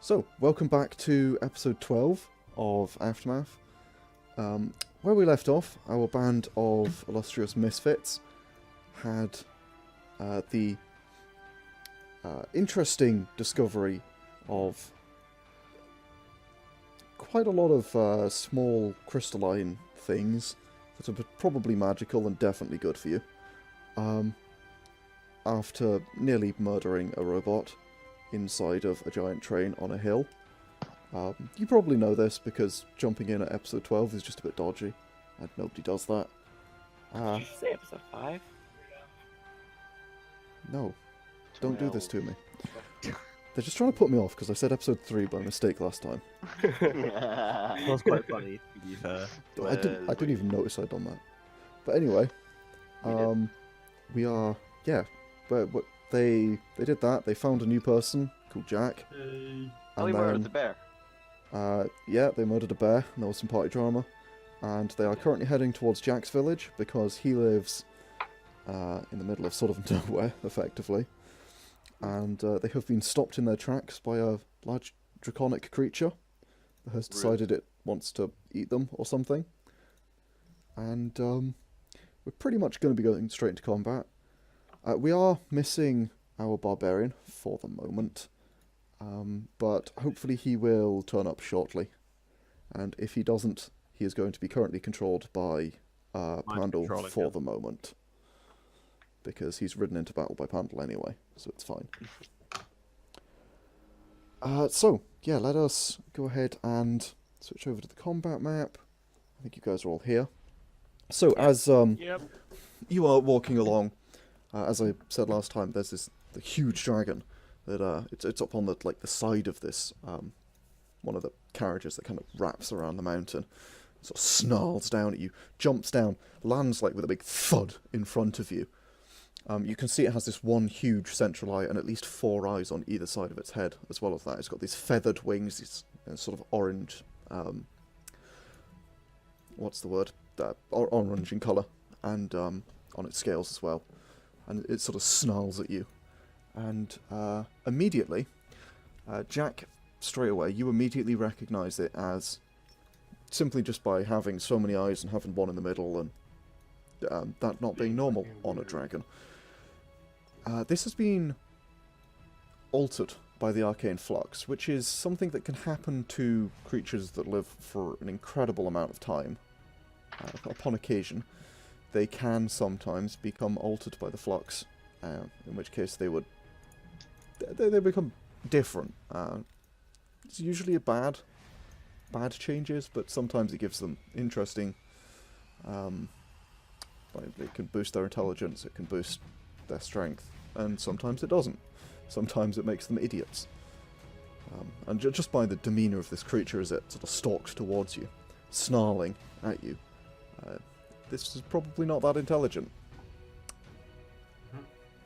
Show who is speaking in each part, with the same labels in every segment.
Speaker 1: So, welcome back to episode 12 of Aftermath. Where we left off, our band of illustrious misfits had the interesting discovery of quite a lot of small crystalline things that are probably magical and definitely good for you. After nearly murdering a robot inside of a giant train on a hill. You probably know this because jumping in at episode 12 is just a bit dodgy, and nobody does that.
Speaker 2: Did you say episode 5?
Speaker 1: No, don't do this to me. They're just trying to put me off because I said episode 3 by mistake last time.
Speaker 3: That was quite funny, to be fair.
Speaker 1: I didn't even notice I'd done that. But anyway, we are, yeah, but they did that. They found a new person called Jack.
Speaker 3: Hey.
Speaker 2: Oh, we murdered the bear.
Speaker 1: Yeah, they murdered a bear, and there was some party drama. And they are currently heading towards Jack's village, because he lives in the middle of sort of nowhere, effectively. And they have been stopped in their tracks by a large draconic creature that has decided it wants to eat them or something. And we're pretty much going to be going straight into combat. We are missing our barbarian for the moment. But hopefully he will turn up shortly, and if he doesn't, he is going to be currently controlled by Pandal for the moment, because he's ridden into battle by Pandal anyway, so it's fine. So, yeah, let us go ahead and switch over to the combat map. I think you guys are all here. So, as you are walking along, as I said last time, there's the huge dragon that it's up on the side of this one of the carriages that kind of wraps around the mountain, sort of snarls down at you, jumps down, lands with a big thud in front of you. You can see it has this one huge central eye and at least 4 eyes on either side of its head. As well as that, it's got these feathered wings, these sort of orange, what's the word? Orange in colour, and on its scales as well. And it sort of snarls at you. And immediately, Jack, straight away, you immediately recognise it as, simply just by having so many eyes and having one in the middle, and that not being normal on a dragon. This has been altered by the Arcane flux, which is something that can happen to creatures that live for an incredible amount of time. Upon occasion, they can sometimes become altered by the flux, in which case they become different. It's usually bad changes, but sometimes it gives them interesting. It can boost their intelligence, it can boost their strength, and sometimes it doesn't. Sometimes it makes them idiots. And just by the demeanour of this creature as it sort of stalks towards you, snarling at you, this is probably not that intelligent.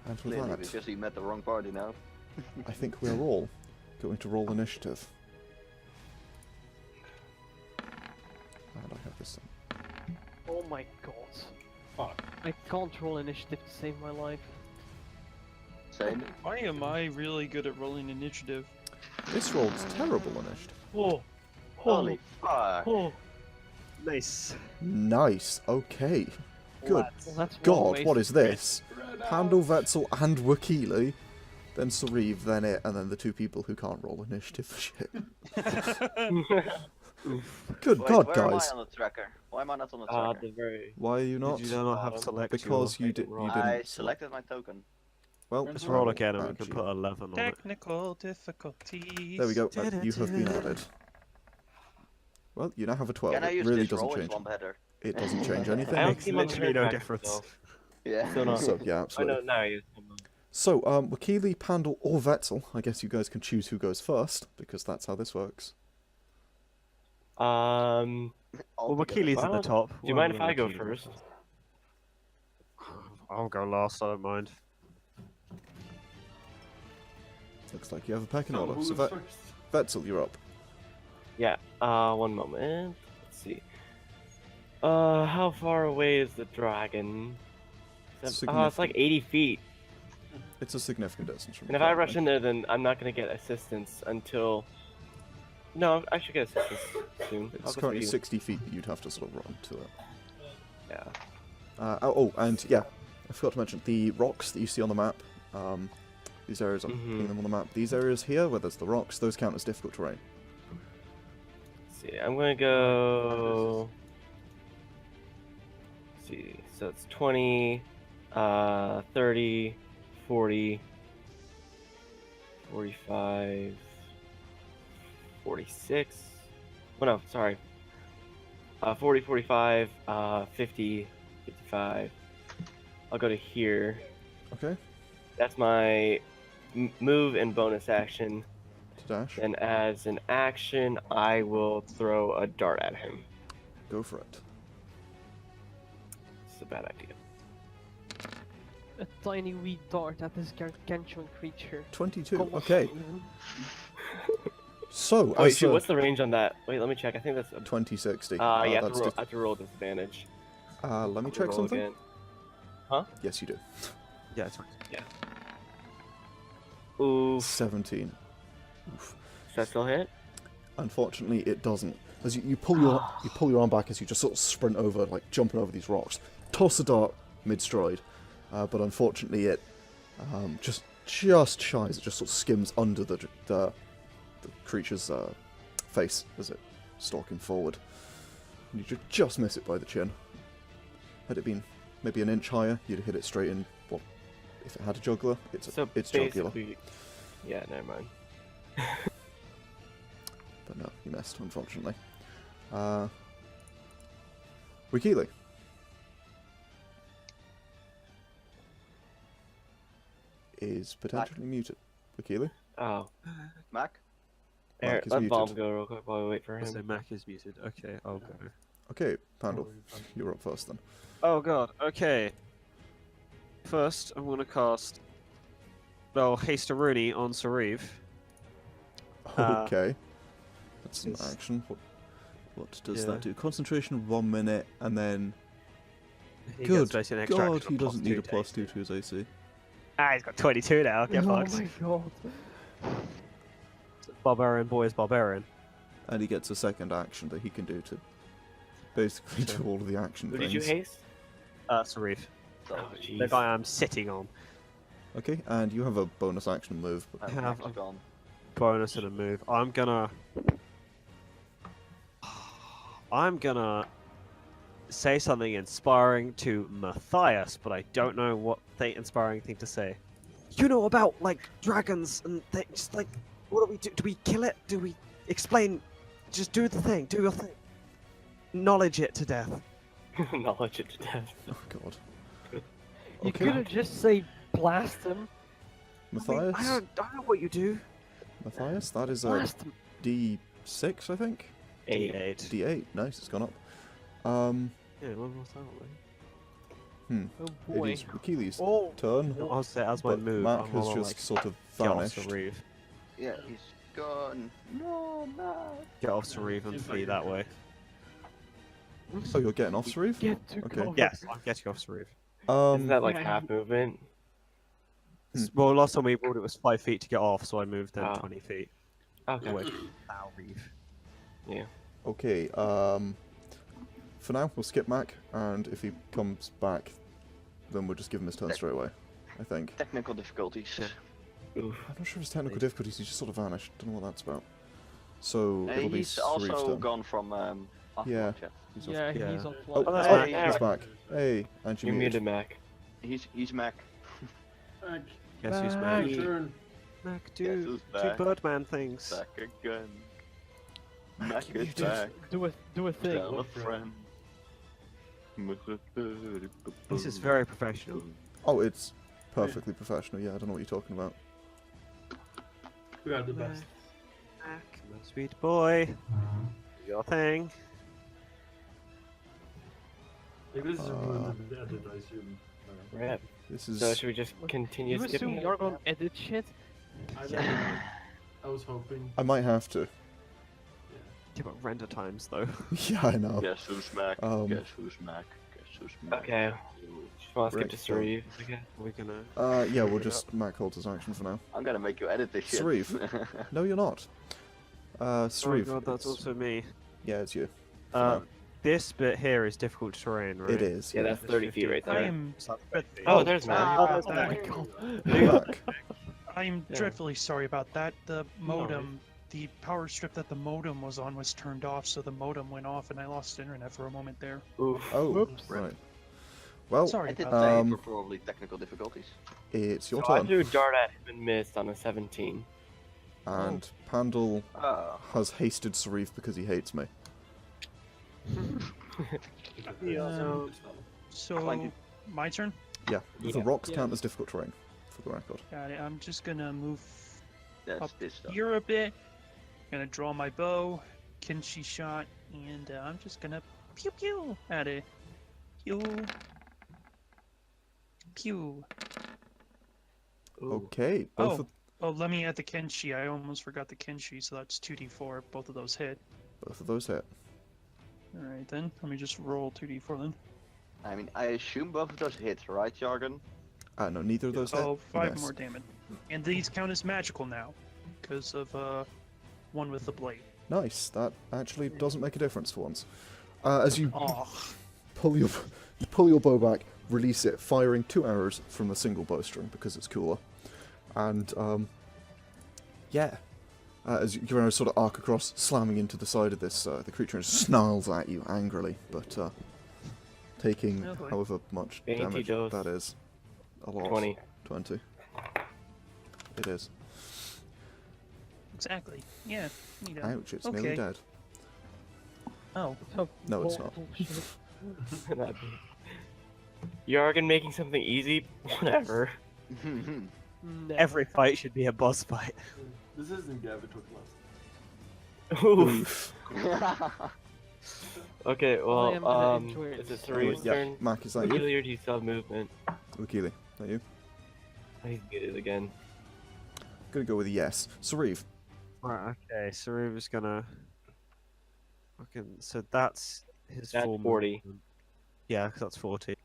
Speaker 1: And with that,
Speaker 2: Because we met the wrong party now.
Speaker 1: I think we're all going to roll initiative. And I have this.
Speaker 4: Oh my god.
Speaker 3: Fuck.
Speaker 4: I can't roll initiative to save my life.
Speaker 2: Same.
Speaker 5: Why am I really good at rolling initiative?
Speaker 1: This rolls terrible initiative.
Speaker 4: Oh.
Speaker 2: Holy fuck.
Speaker 4: Oh.
Speaker 3: Nice.
Speaker 1: Nice. Okay. Good.
Speaker 4: Well, that's
Speaker 1: God, what is this? Pandal, Vesztel, and Wakili. Then Sauriv, then it, and then the 2 people who can't roll initiative for shit. Good God,
Speaker 2: Where
Speaker 1: guys.
Speaker 2: am I on the tracker? Why am I not on the tracker?
Speaker 1: Why are you not?
Speaker 3: Did you not have select?
Speaker 1: Because you didn't.
Speaker 2: I selected my token.
Speaker 1: Well,
Speaker 3: Let's roll again and we can
Speaker 1: you.
Speaker 3: put 11 on it.
Speaker 5: Technical difficulties.
Speaker 1: There we go. You have been added. Well, you now have a 12.
Speaker 2: Can I
Speaker 1: It
Speaker 2: use
Speaker 1: really
Speaker 2: this
Speaker 1: doesn't
Speaker 2: roll? It's
Speaker 1: change.
Speaker 2: one better.
Speaker 1: It doesn't change anything.
Speaker 4: I don't
Speaker 3: Makes
Speaker 4: see much
Speaker 3: literally no
Speaker 4: impact,
Speaker 3: difference.
Speaker 4: so-
Speaker 2: Yeah.
Speaker 4: Still not.
Speaker 1: So, yeah,
Speaker 4: I
Speaker 1: absolutely.
Speaker 4: know now you.
Speaker 1: So, Wakili, Pandal, or Vesztel, I guess you guys can choose who goes first, because that's how this works.
Speaker 3: Well, Wakili's at the top.
Speaker 4: Do you mind if I go first?
Speaker 3: I'll go last, I don't mind.
Speaker 1: Looks like you have a pecking order. So, Vesztel, you're up.
Speaker 4: Yeah. One moment. Let's see. How far away is the dragon? It's like 80 feet.
Speaker 1: It's a significant distance from
Speaker 4: And if I rush in there, then I'm not gonna get assistance until No, I should get assistance soon.
Speaker 1: It's currently 60 feet that you'd have to sort of run to it.
Speaker 4: Yeah.
Speaker 1: And yeah, I forgot to mention the rocks that you see on the map. These areas, I'm
Speaker 4: Mhm.
Speaker 1: putting them on the map. These areas here, where there's the rocks, those count as difficult terrain.
Speaker 4: Let's see, I'm gonna go. Let's see, so it's 20, 30, 40, 45, 46. Oh no, sorry. 40, 45, 50, 55. I'll go to here.
Speaker 1: Okay,
Speaker 4: That's my move and bonus action.
Speaker 1: to dash.
Speaker 4: And as an action, I will throw a dart at him.
Speaker 1: Go for it.
Speaker 4: It's a bad idea.
Speaker 6: A tiny wee dart at this gargantuan creature.
Speaker 1: 22.
Speaker 6: Come on,
Speaker 1: Okay,
Speaker 6: Steven.
Speaker 1: so
Speaker 4: Wait,
Speaker 1: as
Speaker 4: shoot, what's the range on that? Wait, let me check. I think that's.
Speaker 1: 2060.
Speaker 4: Yeah, I have,
Speaker 1: that's
Speaker 4: to I have to roll disadvantage.
Speaker 1: let me
Speaker 4: Roll
Speaker 1: check something.
Speaker 4: again.
Speaker 1: Yes, you do.
Speaker 3: Yeah, it's fine.
Speaker 4: Ooh,
Speaker 1: 17. Oof.
Speaker 4: does that still hit?
Speaker 1: Unfortunately, it doesn't. As you pull your arm back as you just sort of sprint over, like jumping over these rocks, toss a dart mid-stride, but unfortunately it just shies. It just sort of skims under the creature's face as it stalking forward. And you just miss it by the chin. Had it been maybe an inch higher, you'd have hit it straight in. Well, if it had a jugular, it's jugular.
Speaker 4: Yeah, never mind.
Speaker 1: But no, you missed, unfortunately. Wikili. Is potentially muted. Wikili?
Speaker 4: Oh,
Speaker 2: Mac?
Speaker 1: Mark is
Speaker 4: let
Speaker 1: muted.
Speaker 4: Bomb go real quick while we wait for
Speaker 3: So
Speaker 4: him.
Speaker 3: Mac is muted. Okay, I'll go.
Speaker 1: Okay, Pandal, you're up first then.
Speaker 3: Oh god, okay. First, I'm gonna cast Haste-a-Rooney on Sauriv.
Speaker 1: Okay. That's an
Speaker 3: it's-
Speaker 1: action. What does
Speaker 3: Yeah.
Speaker 1: that do? Concentration of 1 minute, and then...
Speaker 3: He
Speaker 1: Good
Speaker 3: gets basically an extra
Speaker 1: God,
Speaker 3: action
Speaker 1: he
Speaker 3: of
Speaker 1: doesn't need a
Speaker 3: +2
Speaker 1: plus
Speaker 3: to
Speaker 1: 2 to his AC.
Speaker 3: Ah, he's got 22 now. Get
Speaker 6: Oh
Speaker 3: fucked.
Speaker 6: my god.
Speaker 3: Barbarian boy is barbarian.
Speaker 1: And he gets a second action that he can do to basically do all of the action
Speaker 4: Who
Speaker 1: things.
Speaker 4: did you haste?
Speaker 3: Sauriv.
Speaker 4: Oh,
Speaker 3: The
Speaker 4: jeez.
Speaker 3: guy I'm sitting on.
Speaker 1: Okay, and you have a bonus action move. But
Speaker 3: I have
Speaker 2: Mac's gone.
Speaker 3: Bonus and a move. I'm gonna say something inspiring to Mathias, but I don't know what the inspiring thing to say. You know about like dragons and things. Like, what do we do? Do we kill it? Do we explain? Just do the thing. Do your thing. Knowledge it to death.
Speaker 4: Knowledge it to death.
Speaker 1: Oh god.
Speaker 6: You
Speaker 1: Okay.
Speaker 6: could have just say blast him.
Speaker 1: Matthias?
Speaker 3: I don't know what you do.
Speaker 1: Matthias, that is a
Speaker 6: Blast him.
Speaker 1: D6, I think?
Speaker 4: 8.
Speaker 1: D8, nice, it's gone up.
Speaker 3: Yeah, what was that one?
Speaker 6: Oh
Speaker 1: It
Speaker 6: boy.
Speaker 1: is Wikili's
Speaker 6: Oh.
Speaker 1: turn,
Speaker 3: I'll say as my
Speaker 1: but
Speaker 3: move.
Speaker 1: Mac
Speaker 3: I'm
Speaker 1: has
Speaker 3: gonna,
Speaker 1: just sort of
Speaker 3: get off
Speaker 1: vanished.
Speaker 3: Sauriv.
Speaker 2: Yeah, he's gone. No, Mac.
Speaker 3: Get off Sauriv and flee that way.
Speaker 1: Oh, you're getting off, Sauriv?
Speaker 6: Get to
Speaker 1: Okay.
Speaker 6: cover.
Speaker 3: Yes, I'm getting off Sauriv.
Speaker 4: Isn't that like
Speaker 6: Yeah.
Speaker 4: half movement?
Speaker 3: Well, last time we rolled it was 5 feet to get off, so I moved then
Speaker 4: Ah.
Speaker 3: 20 feet.
Speaker 4: Okay.
Speaker 3: Away from Sauriv.
Speaker 4: Yeah.
Speaker 1: Okay, for now, we'll skip Mac, and if he comes back, then we'll just give him his turn straight away, I think.
Speaker 2: Technical difficulties.
Speaker 3: Yeah.
Speaker 4: Oof.
Speaker 1: I'm not sure his technical difficulties, he just sort of vanished. Don't know what that's about. So, it'll be
Speaker 2: He's
Speaker 1: Sauriv's
Speaker 2: also
Speaker 1: turn.
Speaker 2: gone from
Speaker 1: Yeah.
Speaker 2: afterwards,
Speaker 1: He's off.
Speaker 6: Yeah,
Speaker 3: Yeah.
Speaker 6: he's on
Speaker 1: Oh,
Speaker 6: fly.
Speaker 3: that's
Speaker 1: oh,
Speaker 3: Mac.
Speaker 1: he's back. Hey, and
Speaker 4: You're
Speaker 1: you're
Speaker 4: muted,
Speaker 1: muted.
Speaker 4: Mac.
Speaker 2: He's Mac.
Speaker 3: Guess who's
Speaker 6: Mac.
Speaker 3: Mac?
Speaker 5: Turn.
Speaker 3: Mac,
Speaker 2: Guess
Speaker 3: do
Speaker 2: who's
Speaker 3: two
Speaker 2: back?
Speaker 3: Birdman things.
Speaker 2: Back again. Mac
Speaker 1: you
Speaker 2: is
Speaker 1: did.
Speaker 2: back.
Speaker 6: Do a thing.
Speaker 2: Tell a friend.
Speaker 3: This is very professional.
Speaker 1: Oh, it's perfectly professional, yeah, I don't know what you're talking about.
Speaker 5: We are the best.
Speaker 3: Mac, my sweet boy. Do your thing.
Speaker 5: Maybe this is
Speaker 1: Uh,
Speaker 5: ruined the edit, I assume.
Speaker 4: Rip.
Speaker 1: This is...
Speaker 4: So should we just continue
Speaker 6: You
Speaker 4: skipping?
Speaker 6: assume
Speaker 4: it?
Speaker 6: Yargon edit shit?
Speaker 5: I was hoping.
Speaker 1: I might have to.
Speaker 3: Yeah, but render times though.
Speaker 1: Yeah, I know.
Speaker 2: Guess who's Mac? Guess who's Mac? Guess who's Mac?
Speaker 4: Okay. Just want to skip
Speaker 1: Right,
Speaker 4: to
Speaker 1: so-
Speaker 4: Sauriv. Okay.
Speaker 3: We're gonna.
Speaker 1: Yeah, we'll just Mac holds his action for now.
Speaker 2: I'm gonna make you edit this shit.
Speaker 1: Sauriv. No, you're not.
Speaker 3: Oh my
Speaker 1: Sauriv,
Speaker 3: god, that's
Speaker 1: it's-
Speaker 3: also me.
Speaker 1: Yeah, it's you.
Speaker 3: Uh, this bit here is difficult terrain, right?
Speaker 1: It is.
Speaker 4: Yeah, that's 30 feet right
Speaker 7: I
Speaker 4: there.
Speaker 7: am.
Speaker 4: Oh, there's
Speaker 7: sorry
Speaker 4: Matt.
Speaker 7: about
Speaker 3: Oh,
Speaker 7: that.
Speaker 1: You're back.
Speaker 7: I'm
Speaker 4: Yeah.
Speaker 7: dreadfully sorry about that. The
Speaker 5: No worries.
Speaker 7: modem, the power strip that the modem was on was turned off, so the modem went off and I lost internet for a moment there.
Speaker 4: Oof.
Speaker 1: Oh,
Speaker 6: Whoops.
Speaker 1: right. Well,
Speaker 7: Sorry
Speaker 2: I did
Speaker 7: about
Speaker 2: say
Speaker 1: Um,
Speaker 2: it were probably technical difficulties.
Speaker 1: it's your
Speaker 4: So I
Speaker 1: turn.
Speaker 4: threw a dart at him and missed on a 17.
Speaker 1: And Pandal
Speaker 2: Oh.
Speaker 1: has hasted Sauriv because he hates me.
Speaker 7: Um, So,
Speaker 2: 20.
Speaker 7: my turn?
Speaker 1: Yeah,
Speaker 4: Yeah.
Speaker 1: the rocks
Speaker 6: Yes.
Speaker 1: count as difficult terrain, for the record.
Speaker 7: Got it. I'm just gonna move
Speaker 2: That's
Speaker 7: up
Speaker 2: this stuff.
Speaker 7: here a bit. Gonna draw my bow, Kinshi shot, and I'm just gonna pew pew at it. Pew. Pew.
Speaker 4: Ooh.
Speaker 1: Okay, both
Speaker 7: Oh. Oh, let me add the Kenshi. I almost forgot the Kenshi, so that's 2d4. Both of those hit.
Speaker 1: of those hit.
Speaker 7: Alright then, let me just roll 2d4 then.
Speaker 2: I mean, I assume both of those hit, right, Yargon?
Speaker 1: No, neither of those hit.
Speaker 7: Oh, 5
Speaker 1: Yes.
Speaker 7: more damage. And these count as magical now, because of one with the blade.
Speaker 1: Nice. That actually doesn't make a difference for once. As you
Speaker 7: Oh,
Speaker 1: pull your bow back, release it, firing 2 arrows from a single bowstring because it's cooler. And as your arrows sort of arc across, slamming into the side of this, the creature snarls at you angrily, but taking
Speaker 7: Oh boy.
Speaker 1: however much
Speaker 4: Dainty
Speaker 1: damage
Speaker 4: dose.
Speaker 1: that is. A lot.
Speaker 4: 20.
Speaker 1: 20. It is.
Speaker 7: exactly. Yeah. Neat.
Speaker 1: Ouch, it's nearly
Speaker 7: Okay.
Speaker 1: dead.
Speaker 7: Oh,
Speaker 1: No, it's not.
Speaker 6: Bullshit.
Speaker 4: That'd be- Yargon making something easy? Whatever.
Speaker 6: No.
Speaker 3: Every fight should be a boss fight.
Speaker 5: This isn't Gavin talking last.
Speaker 4: Oof. Okay,
Speaker 6: I am
Speaker 4: well,
Speaker 6: gonna enjoy it.
Speaker 4: is it
Speaker 6: So-
Speaker 4: Sariv's
Speaker 1: Yeah,
Speaker 4: turn?
Speaker 1: Mac, is that you?
Speaker 4: Really, or do you still have movement?
Speaker 1: Wakili, that you?
Speaker 4: Oh, he's muted again.
Speaker 1: Gonna go with a yes. Sauriv.
Speaker 3: Right, okay, Sauriv is gonna... So that's his
Speaker 4: That's
Speaker 3: full
Speaker 4: 40.
Speaker 3: movement. Yeah, 'cause that's 40.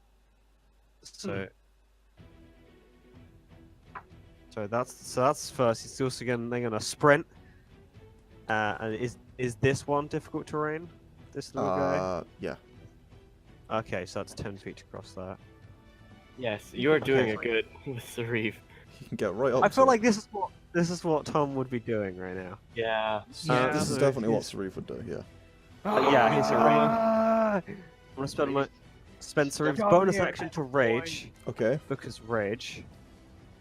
Speaker 3: So... So that's first. He's also they're gonna sprint. And is this one difficult terrain? This little guy?
Speaker 1: Yeah.
Speaker 3: Okay, so that's 10 feet across that.
Speaker 4: Yes, you are doing
Speaker 3: Okay.
Speaker 4: it good with Sauriv.
Speaker 1: He can get right up
Speaker 3: I
Speaker 1: to
Speaker 3: feel
Speaker 1: it.
Speaker 3: like this is what Tom would be doing right now.
Speaker 4: Yeah.
Speaker 7: Yeah.
Speaker 1: This is
Speaker 3: so
Speaker 1: definitely what
Speaker 3: he's-
Speaker 1: Sauriv would do, yeah.
Speaker 3: Yeah, he's a rage.
Speaker 6: Ah!
Speaker 3: I'm gonna spend Sariv's
Speaker 6: Come
Speaker 3: bonus
Speaker 6: here,
Speaker 3: action to
Speaker 6: boy.
Speaker 3: rage
Speaker 1: Okay.
Speaker 3: because rage,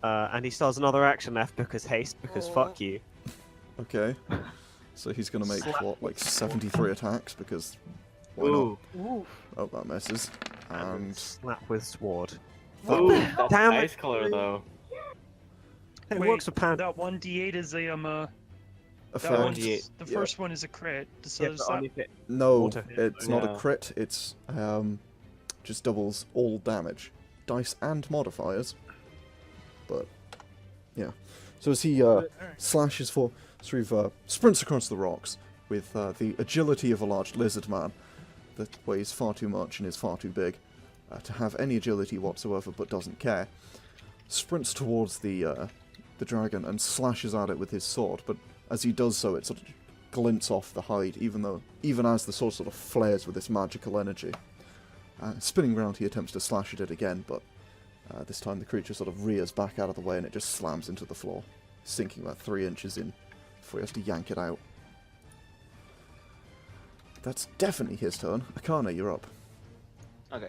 Speaker 3: and he still has another action left because haste because fuck you.
Speaker 1: Okay. So he's gonna make
Speaker 3: Slap.
Speaker 1: what, like 73 attacks because why
Speaker 4: Ooh.
Speaker 6: Oof.
Speaker 1: not? Oh, that misses. And
Speaker 3: Slap with sword.
Speaker 4: Ooh, that's
Speaker 3: Damn it.
Speaker 4: nice color though.
Speaker 3: It
Speaker 7: Wait,
Speaker 3: works for Pan.
Speaker 7: that 1d8 is a
Speaker 1: a
Speaker 7: that
Speaker 1: fair.
Speaker 7: one's,
Speaker 4: 1d8.
Speaker 7: the
Speaker 1: Yeah.
Speaker 7: first one is a crit. So
Speaker 3: Yeah,
Speaker 7: is
Speaker 3: but
Speaker 7: that,
Speaker 3: only if it-
Speaker 1: No,
Speaker 3: Water hit.
Speaker 1: it's not a
Speaker 4: Yeah.
Speaker 1: crit. It's just doubles all damage, dice and modifiers. But yeah. So as he slashes for, Sauriv sprints across the rocks with the agility of a large lizard man that weighs far too much and is far too big to have any agility whatsoever, but doesn't care. Sprints towards the dragon and slashes at it with his sword, but as he does so, it sort of glints off the hide, even as the sword sort of flares with this magical energy. Spinning round, he attempts to slash at it again, but this time the creature sort of rears back out of the way and it just slams into the floor, sinking about 3 inches in before he has to yank it out. That's definitely his turn. Akane, you're up.
Speaker 2: Okay.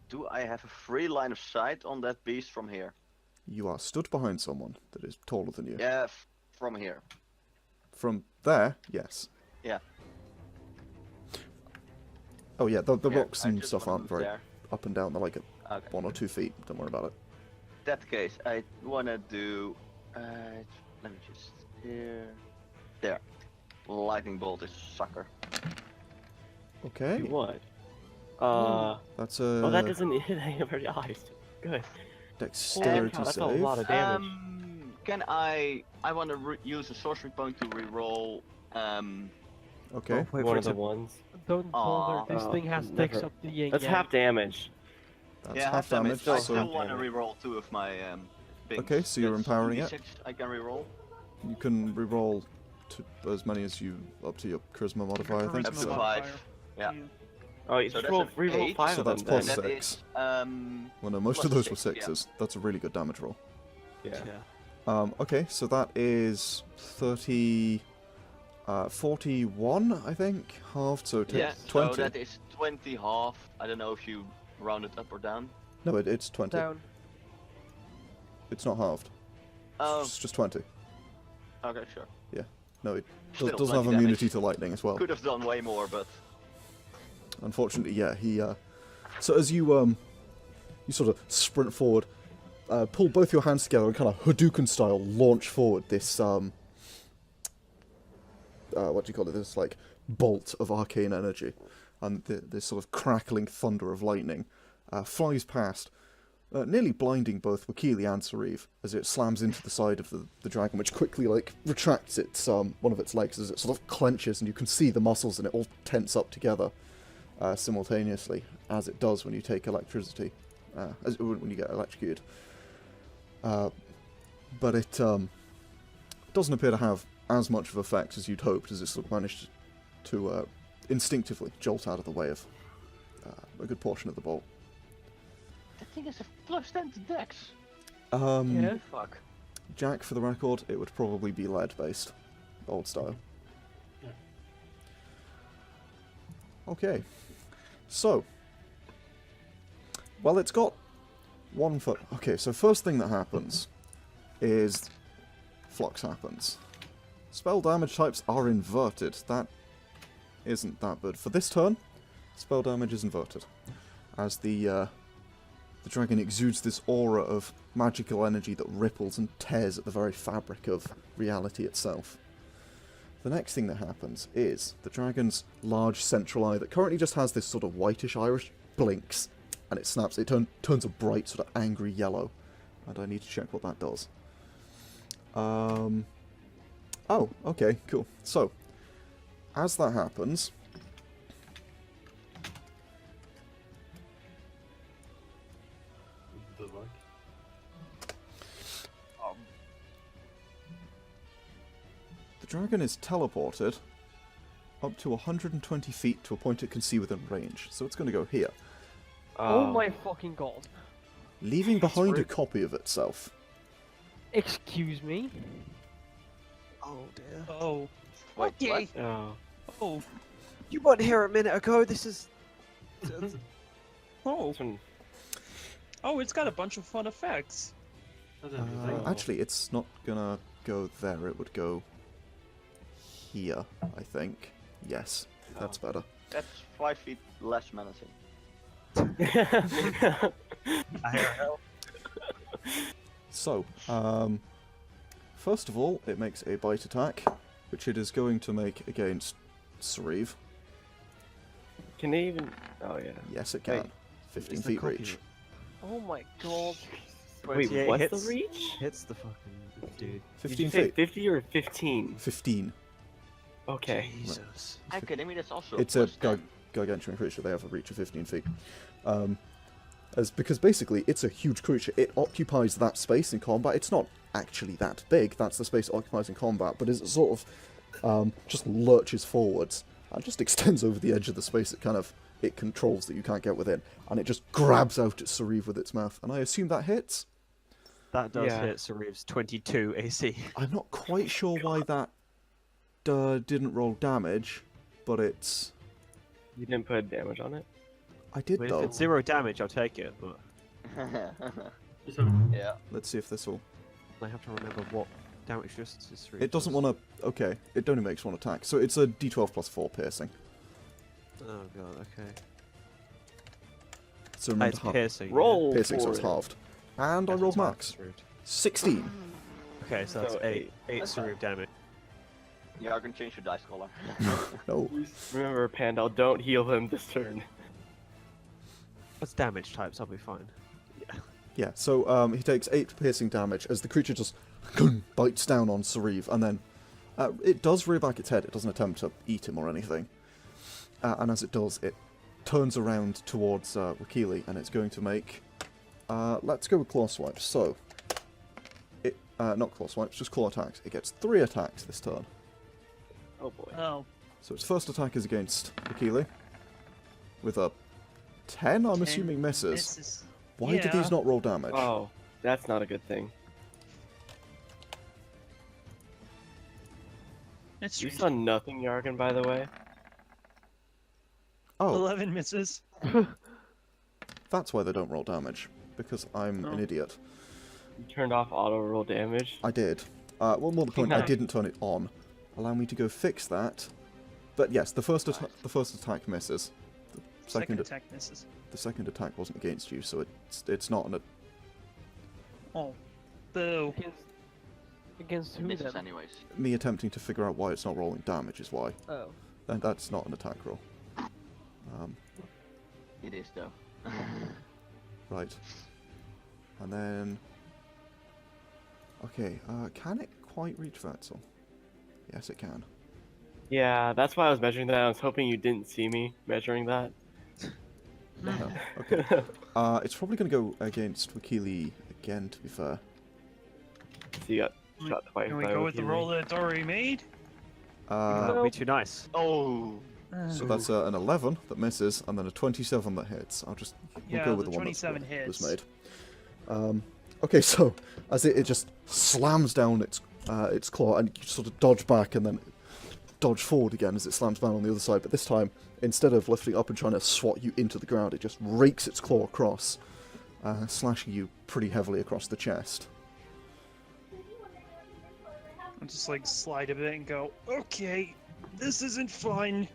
Speaker 2: Do I have a free line of sight on that beast from here?
Speaker 1: You are stood behind someone that is taller than you.
Speaker 2: Yeah, from here.
Speaker 1: From there, yes.
Speaker 2: Yeah.
Speaker 1: Oh yeah, the
Speaker 2: Yeah,
Speaker 1: rocks
Speaker 2: I
Speaker 1: and
Speaker 2: just
Speaker 1: stuff
Speaker 2: wanna
Speaker 1: aren't
Speaker 2: move
Speaker 1: very
Speaker 2: there.
Speaker 1: up and down. They're like at
Speaker 2: Okay.
Speaker 1: 1 or 2 feet. Don't worry about it.
Speaker 2: That case, I wanna do. Let me just here. There. Lightning bolt is sucker.
Speaker 1: Okay.
Speaker 4: You what?
Speaker 1: That's
Speaker 4: Oh, that
Speaker 1: a
Speaker 4: doesn't hit any of our eyes. Good.
Speaker 1: dexterity
Speaker 4: God, that's a
Speaker 1: save.
Speaker 4: lot of damage.
Speaker 2: Can I want to use a sorcery point to reroll.
Speaker 1: Okay.
Speaker 3: Oh, wait
Speaker 4: One
Speaker 3: for
Speaker 4: of
Speaker 3: it
Speaker 4: the
Speaker 3: to...
Speaker 4: ones.
Speaker 6: Don't bother. This
Speaker 4: Oh,
Speaker 6: thing has
Speaker 4: never.
Speaker 6: sticks up the yin
Speaker 4: That's
Speaker 6: yang.
Speaker 4: half damage.
Speaker 1: That's
Speaker 2: Yeah,
Speaker 1: half damage.
Speaker 2: I
Speaker 4: so-
Speaker 2: still want to
Speaker 4: damage.
Speaker 2: reroll 2 of my things.
Speaker 1: Okay, so you're
Speaker 2: That's
Speaker 1: empowering it?
Speaker 2: 2d6 I can reroll.
Speaker 1: You can reroll as many as you up to your charisma modifier, I think.
Speaker 2: Up to
Speaker 7: Charisma
Speaker 2: 5.
Speaker 7: modifier.
Speaker 2: Yeah.
Speaker 4: Oh, you
Speaker 2: So
Speaker 4: just
Speaker 2: that's an
Speaker 4: reroll
Speaker 2: 8,
Speaker 4: 5
Speaker 1: so
Speaker 4: of
Speaker 1: that's
Speaker 4: them
Speaker 1: plus
Speaker 4: then.
Speaker 2: That
Speaker 1: 6.
Speaker 2: is,
Speaker 1: Well, no, most
Speaker 2: plus
Speaker 1: of those were
Speaker 2: 6, yeah.
Speaker 1: 6s. That's a really good damage roll.
Speaker 4: Yeah.
Speaker 1: Okay, so that is 30... 41, I think, halved, so it
Speaker 2: yeah,
Speaker 1: takes 20.
Speaker 2: so that is 20 half. I don't know if you round it up or down.
Speaker 1: No, it's 20.
Speaker 6: Down.
Speaker 1: It's not halved.
Speaker 2: Oh,
Speaker 1: It's just 20.
Speaker 2: okay, sure.
Speaker 1: No, it
Speaker 2: Still
Speaker 1: doesn't have
Speaker 2: 20
Speaker 1: immunity
Speaker 2: damage.
Speaker 1: to lightning as well.
Speaker 2: Could have done way more, but
Speaker 1: Unfortunately, yeah, he... So as you sort of sprint forward, pull both your hands together and kind of Hadouken style launch forward this, what do you call it, this, like, bolt of arcane energy. And this sort of crackling thunder of lightning flies past, nearly blinding both Wakili and Sauriv as it slams into the side of the dragon, which quickly, like, retracts its one of its legs as it sort of clenches, and you can see the muscles in it all tense up together simultaneously, as it does when you take electricity, when you get electrocuted. But it doesn't appear to have as much of effect as you'd hoped, as it sort of managed to instinctively jolt out of the way of a good portion of the bolt.
Speaker 2: that thing is a plus 10 to dex.
Speaker 6: Yeah.
Speaker 2: Fuck.
Speaker 1: Jack, for the record, it would probably be lead-based, old style.
Speaker 5: Yeah.
Speaker 1: Okay, so, well, it's got 1 foot. Okay, so first thing that happens is flux happens. Spell damage types are inverted. That isn't that good. For this turn, spell damage is inverted, as the dragon exudes this aura of magical energy that ripples and tears at the very fabric of reality itself. The next thing that happens is the dragon's large central eye that currently just has this sort of whitish iris blinks, and it snaps. It turns a bright sort of angry yellow, and I need to check what that does. Oh, okay, cool. So, as that happens,
Speaker 5: The luck.
Speaker 1: the dragon is teleported up to 120 feet to a point it can see within range. So it's going to go here,
Speaker 6: Oh my fucking god.
Speaker 1: leaving behind a
Speaker 3: rude.
Speaker 1: copy of itself.
Speaker 6: Excuse me?
Speaker 3: Oh dear.
Speaker 7: Oh.
Speaker 2: Wait,
Speaker 7: Okay.
Speaker 4: Oh.
Speaker 7: Oh.
Speaker 3: You weren't here a minute ago. This is.
Speaker 7: Oh.
Speaker 4: This one-
Speaker 7: Oh, it's got a bunch of fun effects.
Speaker 5: That's interesting.
Speaker 1: Actually, it's not gonna go there. It would go here, I think. Yes, that's better.
Speaker 2: That's 5 feet less menacing.
Speaker 1: So, first of all, it makes a bite attack, which it is going to make against Sauriv.
Speaker 4: Can they even? Oh yeah.
Speaker 1: Yes, it can.
Speaker 4: Wait,
Speaker 1: 15
Speaker 3: It's the
Speaker 1: feet
Speaker 3: copy
Speaker 1: reach.
Speaker 6: Oh my god.
Speaker 4: Wait,
Speaker 3: 28
Speaker 4: what's
Speaker 3: hits,
Speaker 4: the reach?
Speaker 3: Hits the fucking dude.
Speaker 4: Did
Speaker 1: 15
Speaker 4: you say
Speaker 1: feet.
Speaker 4: 50 or 15?
Speaker 1: 15.
Speaker 4: Okay.
Speaker 3: Jesus.
Speaker 2: Akane, that's also
Speaker 1: It's a
Speaker 2: plus 10.
Speaker 1: gargantuan creature. They have a reach of 15 feet. Because basically, it's a huge creature. It occupies that space in combat. It's not actually that big. That's the space it occupies in combat. But as it sort of just lurches forwards and just extends over the edge of the space it controls that you can't get within, and it just grabs out at Sauriv with its mouth. And I assume that hits?
Speaker 3: That does
Speaker 4: Yeah.
Speaker 3: hit Sariv's 22 AC.
Speaker 1: I'm not quite sure why that didn't roll damage, but it's...
Speaker 4: You didn't put damage on it?
Speaker 1: I did,
Speaker 3: But if
Speaker 1: though.
Speaker 3: it's 0 damage, I'll take it, but
Speaker 5: Just have
Speaker 2: Yeah.
Speaker 1: Let's see if this will...
Speaker 3: I have to remember what damage just is 3.
Speaker 1: It doesn't want to... Okay, it only makes one attack. So it's a d12 plus 4 piercing.
Speaker 3: Oh god, okay.
Speaker 1: So
Speaker 3: Ah,
Speaker 1: remember,
Speaker 3: it's piercing. yeah.
Speaker 4: Roll
Speaker 1: piercing, so
Speaker 4: for
Speaker 1: it's
Speaker 4: it.
Speaker 1: halved. And I
Speaker 3: That's
Speaker 1: rolled
Speaker 3: half
Speaker 1: max.
Speaker 3: as rude.
Speaker 1: 16.
Speaker 3: Okay, so that's
Speaker 4: So
Speaker 3: 8
Speaker 2: That's
Speaker 3: Sarif damage.
Speaker 2: Yargon, change your dice color.
Speaker 1: No.
Speaker 4: Remember, Pandal, don't heal him this turn.
Speaker 3: That's damage types, I'll be fine.
Speaker 1: Yeah, so he takes 8 piercing damage as the creature just bites down on Sauriv, and then it does rear back its head. It doesn't attempt to eat him or anything. And as it does, it turns around towards Wakili, and it's going to make... let's go with Claw Swipes. So, it not Claw Swipes, just Claw attacks. It gets 3 attacks this turn.
Speaker 4: Oh boy.
Speaker 7: Oh,
Speaker 1: So its first attack is against Akile. With a 10, I'm
Speaker 7: 10
Speaker 1: assuming misses.
Speaker 7: misses.
Speaker 1: Why do these
Speaker 7: Yeah.
Speaker 1: not roll damage?
Speaker 4: Oh, that's not a good thing.
Speaker 7: That's
Speaker 4: You
Speaker 7: strange.
Speaker 4: saw nothing, Yargon, by the way.
Speaker 1: Oh,
Speaker 7: 11 misses.
Speaker 1: that's why they don't roll damage. Because I'm an
Speaker 7: Oh.
Speaker 1: idiot.
Speaker 4: You turned off auto roll damage.
Speaker 1: I did. Well, more the point, I
Speaker 4: Yeah.
Speaker 1: didn't turn it on. Allow me to go fix that. But yes, the first attack misses. The
Speaker 7: Second attack misses.
Speaker 1: the second attack wasn't against you, so it's not an.
Speaker 7: Oh, boo.
Speaker 6: Against
Speaker 2: It
Speaker 6: who
Speaker 2: misses
Speaker 6: then?
Speaker 2: anyways.
Speaker 1: Me attempting to figure out why it's not rolling damage is why.
Speaker 6: Oh.
Speaker 1: Then that's not an attack roll.
Speaker 2: It is though.
Speaker 1: Right. And then. Okay, can it quite reach Vesztel? Yes, it can.
Speaker 4: Yeah, that's why I was measuring that. I was hoping you didn't see me measuring that.
Speaker 1: No. Okay. It's probably going to go against Wakili again, to be fair.
Speaker 4: So you got shot twice.
Speaker 7: Can we
Speaker 4: by
Speaker 7: go with the
Speaker 4: Wakili.
Speaker 7: roll that it's already made?
Speaker 3: That would be too nice.
Speaker 2: Oh.
Speaker 1: So that's an 11 that misses, and then a 27 that hits. We'll
Speaker 7: Yeah,
Speaker 1: go with
Speaker 7: the
Speaker 1: the one that
Speaker 7: 27
Speaker 1: was
Speaker 7: hits.
Speaker 1: made. Okay, so as it just slams down its claw, and you sort of dodge back and then dodge forward again as it slams down on the other side. But this time, instead of lifting up and trying to swat you into the ground, it just rakes its claw across, slashing you pretty heavily across the chest.
Speaker 7: I'll just like slide a bit and go, okay, this isn't fun.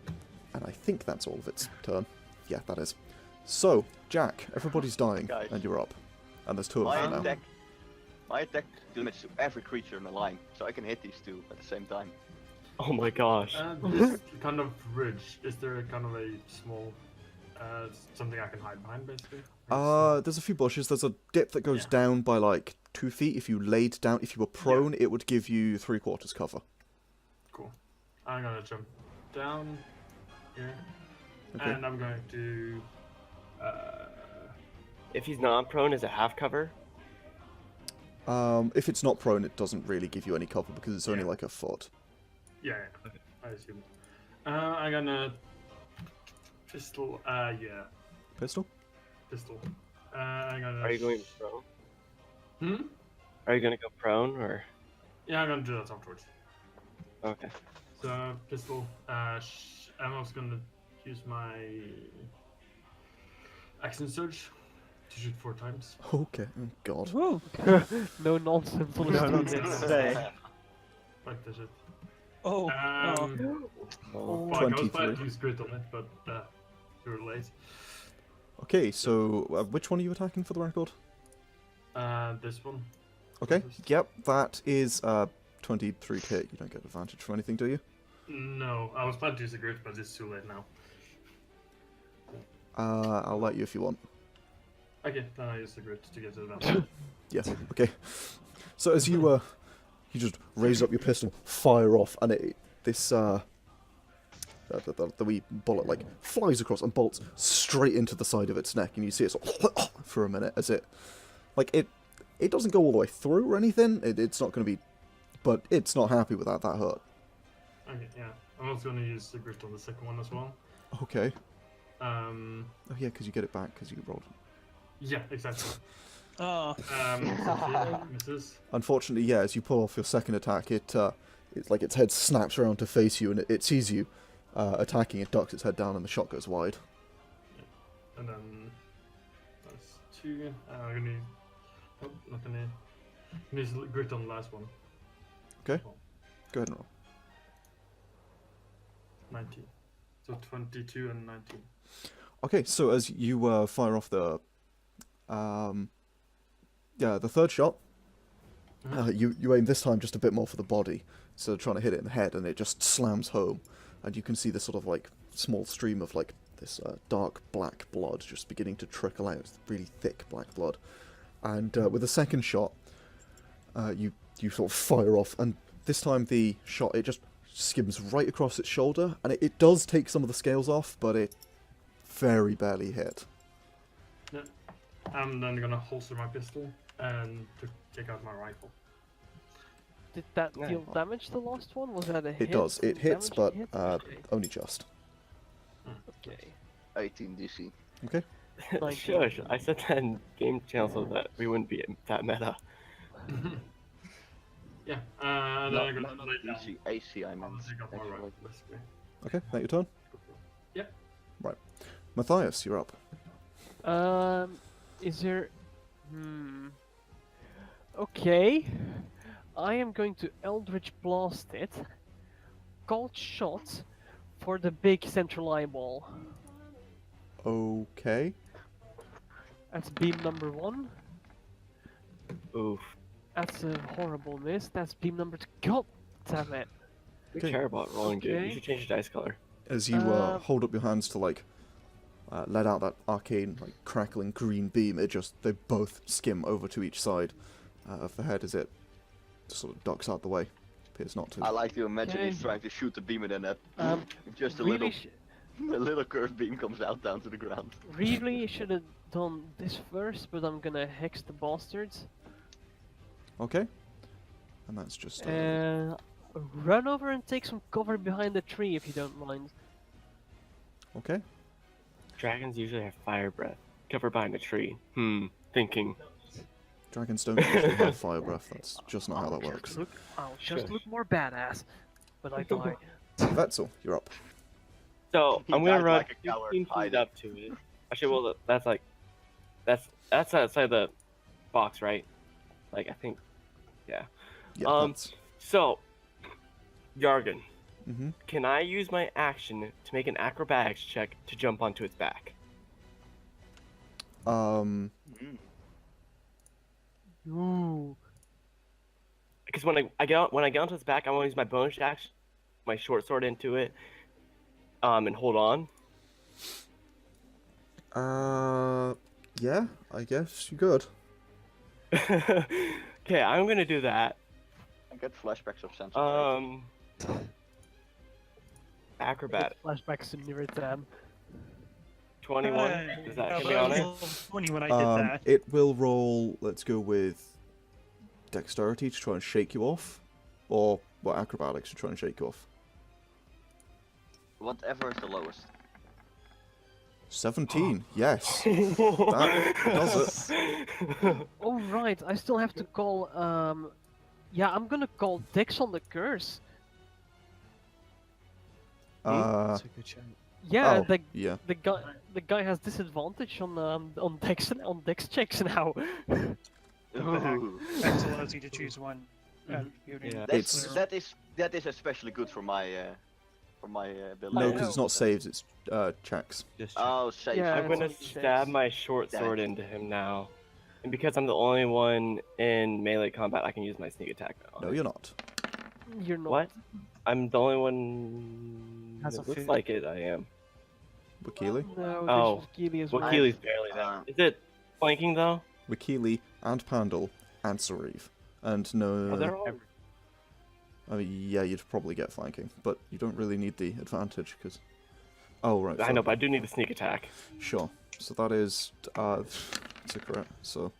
Speaker 1: And I think that's all of its turn. Yeah, that is. So, Jack, everybody's dying,
Speaker 2: Guys.
Speaker 1: and you're up. And there's two of
Speaker 2: My
Speaker 1: them now.
Speaker 2: attack damage to every creature in the line, so I can hit these two at the same time.
Speaker 4: Oh my gosh.
Speaker 5: This kind of ridge, is there a kind of a small, something I can hide behind, basically?
Speaker 1: There's a few bushes. There's a dip that goes
Speaker 5: Yeah.
Speaker 1: down by like 2 feet. If you laid down, if you were prone, it would give you 3/4 cover.
Speaker 5: Cool. I'm gonna jump down here,
Speaker 1: Okay.
Speaker 5: and I'm going to.
Speaker 4: If he's not prone, is it half cover?
Speaker 1: If it's not prone, it doesn't really give you any cover because it's only
Speaker 5: Yeah.
Speaker 1: like a foot.
Speaker 5: Yeah, I assume. I'm gonna pistol. Yeah,
Speaker 1: Pistol?
Speaker 5: pistol. I'm gonna.
Speaker 4: Are you going prone?
Speaker 5: Hmm.
Speaker 4: Are you gonna go prone or?
Speaker 5: Yeah, I'm gonna do that afterwards.
Speaker 4: Okay.
Speaker 5: So pistol. I'm also gonna use my action surge to shoot 4 times.
Speaker 1: Okay. Oh, God.
Speaker 6: Woo! No nonsense on the
Speaker 3: No
Speaker 6: street.
Speaker 3: nonsense today.
Speaker 5: Like the shit.
Speaker 7: Oh,
Speaker 4: Oh.
Speaker 5: Fuck, I was
Speaker 1: 23.
Speaker 5: planning to use crit on it, but too late.
Speaker 1: Okay, so which one are you attacking for the record?
Speaker 5: This one.
Speaker 1: Okay. Yep, that is 23 to hit. You don't get advantage from anything, do you?
Speaker 5: No, I was planning to use the grit, but it's too late now.
Speaker 1: I'll let you if you want.
Speaker 5: Okay, then I use the grit to get advantage.
Speaker 1: Yeah. Okay. So as you you just raise up your pistol, fire off, and the wee bullet like flies across and bolts straight into the side of its neck, and you see it sort of for a minute as it doesn't go all the way through or anything. It's not going to be, but it's not happy with that. That hurt.
Speaker 5: Okay, yeah. I'm also gonna use the grit on the second one as well.
Speaker 1: Okay.
Speaker 5: Oh
Speaker 1: Oh yeah, because you get it back because you rolled.
Speaker 5: yeah, exactly.
Speaker 7: oh.
Speaker 5: 15 misses.
Speaker 1: Unfortunately, yeah, as you pull off your second attack, it's like its head snaps around to face you, and it sees you attacking. It ducks its head down, and the shot goes wide.
Speaker 5: And then that's 2. I'm gonna use. Oh, not gonna. Use grit on the last one.
Speaker 1: Okay. Go ahead and roll.
Speaker 5: 19. So 22 and 19.
Speaker 1: Okay, so as you fire off the third shot, you aim this time just a bit more for the body, so trying to hit it in the head, and it just slams home, and you can see this sort of like small stream of like this dark black blood just beginning to trickle out, really thick black blood, and with the second shot, you sort of fire off, and this time the shot it just skims right across its shoulder, and it does take some of the scales off, but it very barely hit.
Speaker 5: I'm then gonna holster my pistol and to take out my rifle.
Speaker 6: Did that
Speaker 4: Yeah.
Speaker 6: deal damage, the last one? Was that a hit?
Speaker 1: It does. It hits, but
Speaker 6: Damage hit?
Speaker 1: only just.
Speaker 6: Okay.
Speaker 2: 18 DC.
Speaker 1: Okay.
Speaker 4: Shush, I said that in game channel so that we wouldn't be that meta.
Speaker 5: Yeah, and then I'm
Speaker 2: No,
Speaker 5: gonna
Speaker 2: not
Speaker 5: lay down.
Speaker 2: DC, AC I meant.
Speaker 5: I'll take up my
Speaker 2: actually.
Speaker 5: right, basically.
Speaker 1: Okay, that your turn?
Speaker 5: Yeah.
Speaker 1: Right. Mathias, you're up.
Speaker 6: Is there... Okay. I am going to Eldritch Blast it. Cold shot for the big central eyeball.
Speaker 1: Okay.
Speaker 6: That's beam number 1.
Speaker 4: Oof.
Speaker 6: That's a horrible miss. That's beam number 2. God damn it.
Speaker 4: We
Speaker 1: Okay.
Speaker 4: care about rolling good.
Speaker 6: Okay.
Speaker 4: You should change your dice color.
Speaker 1: As you hold up your hands to like let out that arcane, like crackling green beam, they both skim over to each side of the head as it sort of ducks out the way. Appears not to.
Speaker 2: I like to imagine he's
Speaker 6: Okay.
Speaker 2: trying to shoot the beam and then that just a
Speaker 6: Really,
Speaker 2: little curved beam comes out down to the ground.
Speaker 6: really should have done this first, but I'm gonna hex the bastards.
Speaker 1: Okay. And that's just.
Speaker 6: Run over and take some cover behind the tree if you don't mind.
Speaker 1: Okay.
Speaker 4: Dragons usually have fire breath. Cover behind a tree. Thinking.
Speaker 1: Dragons don't usually have fire breath. That's just not how that works.
Speaker 6: I'll just
Speaker 4: Shush.
Speaker 6: look more badass when I die.
Speaker 1: Vesztel, you're up.
Speaker 4: So
Speaker 2: He
Speaker 4: I'm gonna
Speaker 2: died
Speaker 4: run
Speaker 2: like a coward,
Speaker 4: 15 feet
Speaker 2: hiding.
Speaker 4: up to it. Actually, well, that's like, that's outside the box, right? Like I think, yeah.
Speaker 1: Yeah.
Speaker 4: Um, So, Yargon,
Speaker 1: Mm-hmm.
Speaker 4: can I use my action to make an acrobatics check to jump onto its back?
Speaker 2: Mm.
Speaker 6: Ooh.
Speaker 4: Because when I get onto its back, I want to use my bonus action, my short sword into it, and hold on.
Speaker 1: Yeah, I guess you could.
Speaker 4: Okay, I'm gonna do that.
Speaker 2: I get flashbacks of Sense of Rage.
Speaker 4: Acrobat
Speaker 6: Flashbacks to Niritam.
Speaker 4: 21. Is that gonna be on it?
Speaker 7: 20 when I did that.
Speaker 1: It will roll. Let's go with dexterity to try and shake you off, or what acrobatics to try and shake you off.
Speaker 2: Whatever is the lowest.
Speaker 1: 17. Yes, that does it.
Speaker 6: Oh right, I still have to call. Yeah, I'm gonna call Dex on the curse.
Speaker 3: That's a good shout.
Speaker 6: Yeah,
Speaker 1: Oh, yeah.
Speaker 6: the guy has disadvantage on Dex checks now.
Speaker 7: What the heck?
Speaker 2: Ooh.
Speaker 7: That allows you to choose one. Beauty.
Speaker 4: Yeah.
Speaker 2: That is especially good for my ability.
Speaker 1: No,
Speaker 6: I
Speaker 1: because it's
Speaker 6: know.
Speaker 1: not saves. It's checks.
Speaker 3: Just check.
Speaker 2: Oh, save.
Speaker 6: Yeah,
Speaker 4: I'm gonna
Speaker 6: it's on
Speaker 4: stab
Speaker 6: checks.
Speaker 4: my short
Speaker 2: Damn
Speaker 4: sword
Speaker 2: it.
Speaker 4: into him now. And because I'm the only one in melee combat, I can use my sneak attack now.
Speaker 1: No, you're not.
Speaker 6: You're not.
Speaker 4: What? I'm the only one.
Speaker 3: Has
Speaker 4: It
Speaker 3: a
Speaker 4: looks
Speaker 3: food.
Speaker 4: like it, I am.
Speaker 1: Wakili?
Speaker 6: No,
Speaker 4: Oh,
Speaker 6: this was Keely as
Speaker 4: Well,
Speaker 6: well.
Speaker 4: Keely's barely there. Is it flanking though?
Speaker 1: Wakili and Pandal and Sauriv. And
Speaker 4: Oh, they're
Speaker 1: no.
Speaker 4: all...
Speaker 1: I mean, yeah, you'd probably get flanking, but you don't really need the advantage because. Oh right.
Speaker 4: I
Speaker 1: so-
Speaker 4: know, but I do need the sneak attack.
Speaker 1: Sure. So that is it's a crit. So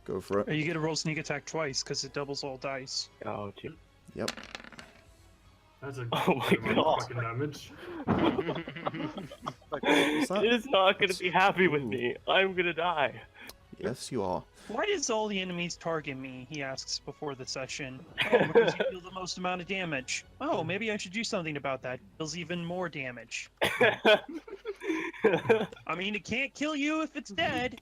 Speaker 1: go for it.
Speaker 7: You get to roll sneak attack twice because it doubles all dice.
Speaker 4: Oh, gee.
Speaker 1: Yep.
Speaker 5: That's a
Speaker 4: Oh my
Speaker 5: good amount of
Speaker 4: God.
Speaker 5: fucking damage.
Speaker 1: Is that-
Speaker 4: It is not gonna be happy with me. I'm gonna die.
Speaker 1: Yes, you are.
Speaker 7: Why does all the enemies target me? He asks before the session. Oh, because you deal the most amount of damage. Oh, maybe I should do something about that. Deals even more damage. I mean, it can't kill you if it's dead.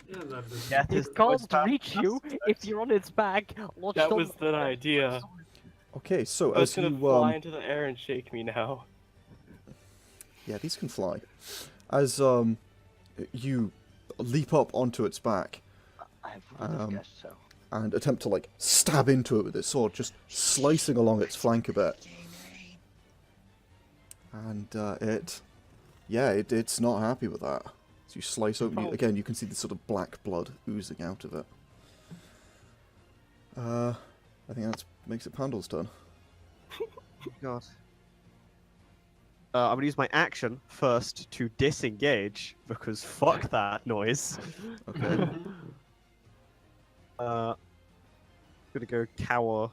Speaker 5: Yeah, that is.
Speaker 3: Death
Speaker 6: It
Speaker 3: is
Speaker 6: can't reach you if you're on its back. Lodged
Speaker 4: That
Speaker 6: on-
Speaker 4: was the idea.
Speaker 1: Okay, so
Speaker 4: I was
Speaker 1: as
Speaker 4: gonna
Speaker 1: you
Speaker 4: fly into the air and shake me now.
Speaker 1: yeah, these can fly. As you leap up onto its back
Speaker 2: I would have guessed so.
Speaker 1: and attempt to like stab into it with its sword, just slicing along its flank a bit. And it's not happy with that. As you slice open, again, you can see the sort of black blood oozing out of it. I think that makes it Pandal's turn.
Speaker 3: God. I'm gonna use my action first to disengage because fuck that noise.
Speaker 1: Okay.
Speaker 3: Gonna go cower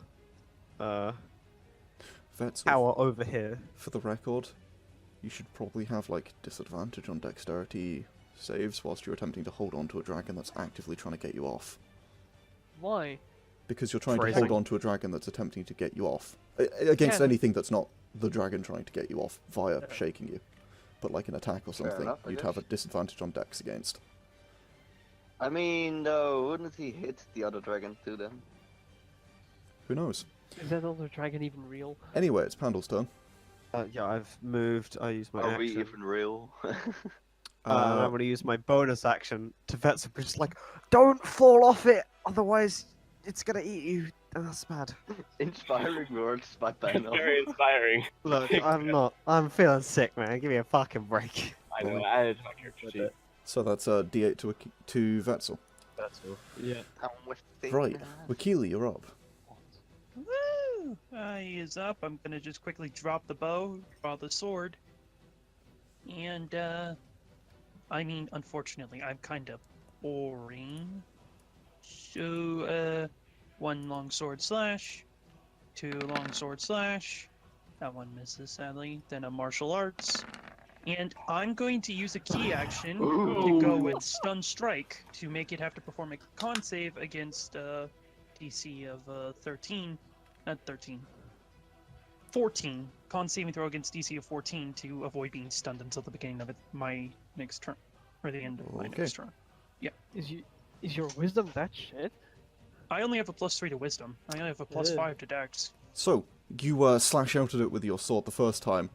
Speaker 1: Vesztel,
Speaker 3: tower over here.
Speaker 1: for the record, you should probably have like disadvantage on dexterity saves whilst you're attempting to hold on to a dragon that's actively trying to get you off.
Speaker 6: Why?
Speaker 1: Because you're trying to
Speaker 3: Phrasing.
Speaker 1: hold on to a dragon that's attempting to get you off. Against
Speaker 6: Yeah.
Speaker 1: anything that's not the dragon trying to get you off via shaking you. But like an attack or
Speaker 2: Fair
Speaker 1: something,
Speaker 2: enough, I
Speaker 1: you'd have a
Speaker 2: guess.
Speaker 1: disadvantage on dex against.
Speaker 2: I mean, though, wouldn't he hit the other dragon too then?
Speaker 1: Who knows?
Speaker 6: Is that other dragon even real?
Speaker 1: Anyway, it's Pandal's turn.
Speaker 3: Yeah, I've moved. I used my
Speaker 2: Are we
Speaker 3: action.
Speaker 2: even real?
Speaker 3: And I'm going to use my bonus action to Vesztel, just like, don't fall off it, otherwise it's going to eat you. And that's bad.
Speaker 2: Inspiring words by Pandal.
Speaker 4: Very inspiring.
Speaker 3: Look, I'm not. I'm feeling sick, man. Give me a fucking break.
Speaker 4: I know. I added to my character sheet.
Speaker 1: So that's a d8 to Vesztel.
Speaker 4: That's all. Yeah.
Speaker 2: I'm with the
Speaker 1: Right, Wakili, you're up.
Speaker 7: Woo! He is up. I'm gonna just quickly drop the bow, draw the sword, and I mean, unfortunately, I'm kind of boring. So, one long sword slash, two long sword slash. That one misses sadly. Then a martial arts, and I'm going to use a key action to go with stun strike to make it have to perform a con save against DC of 13. Not 13. 14. Con saving throw against DC of 14 to avoid being stunned until the beginning of my next turn. Or the end of my
Speaker 1: Okay.
Speaker 7: next turn.
Speaker 6: Is your wisdom that shit?
Speaker 7: I only have a +3 to wisdom. I only have a +5 to dex.
Speaker 1: So, you slash out at it with your sword the first time,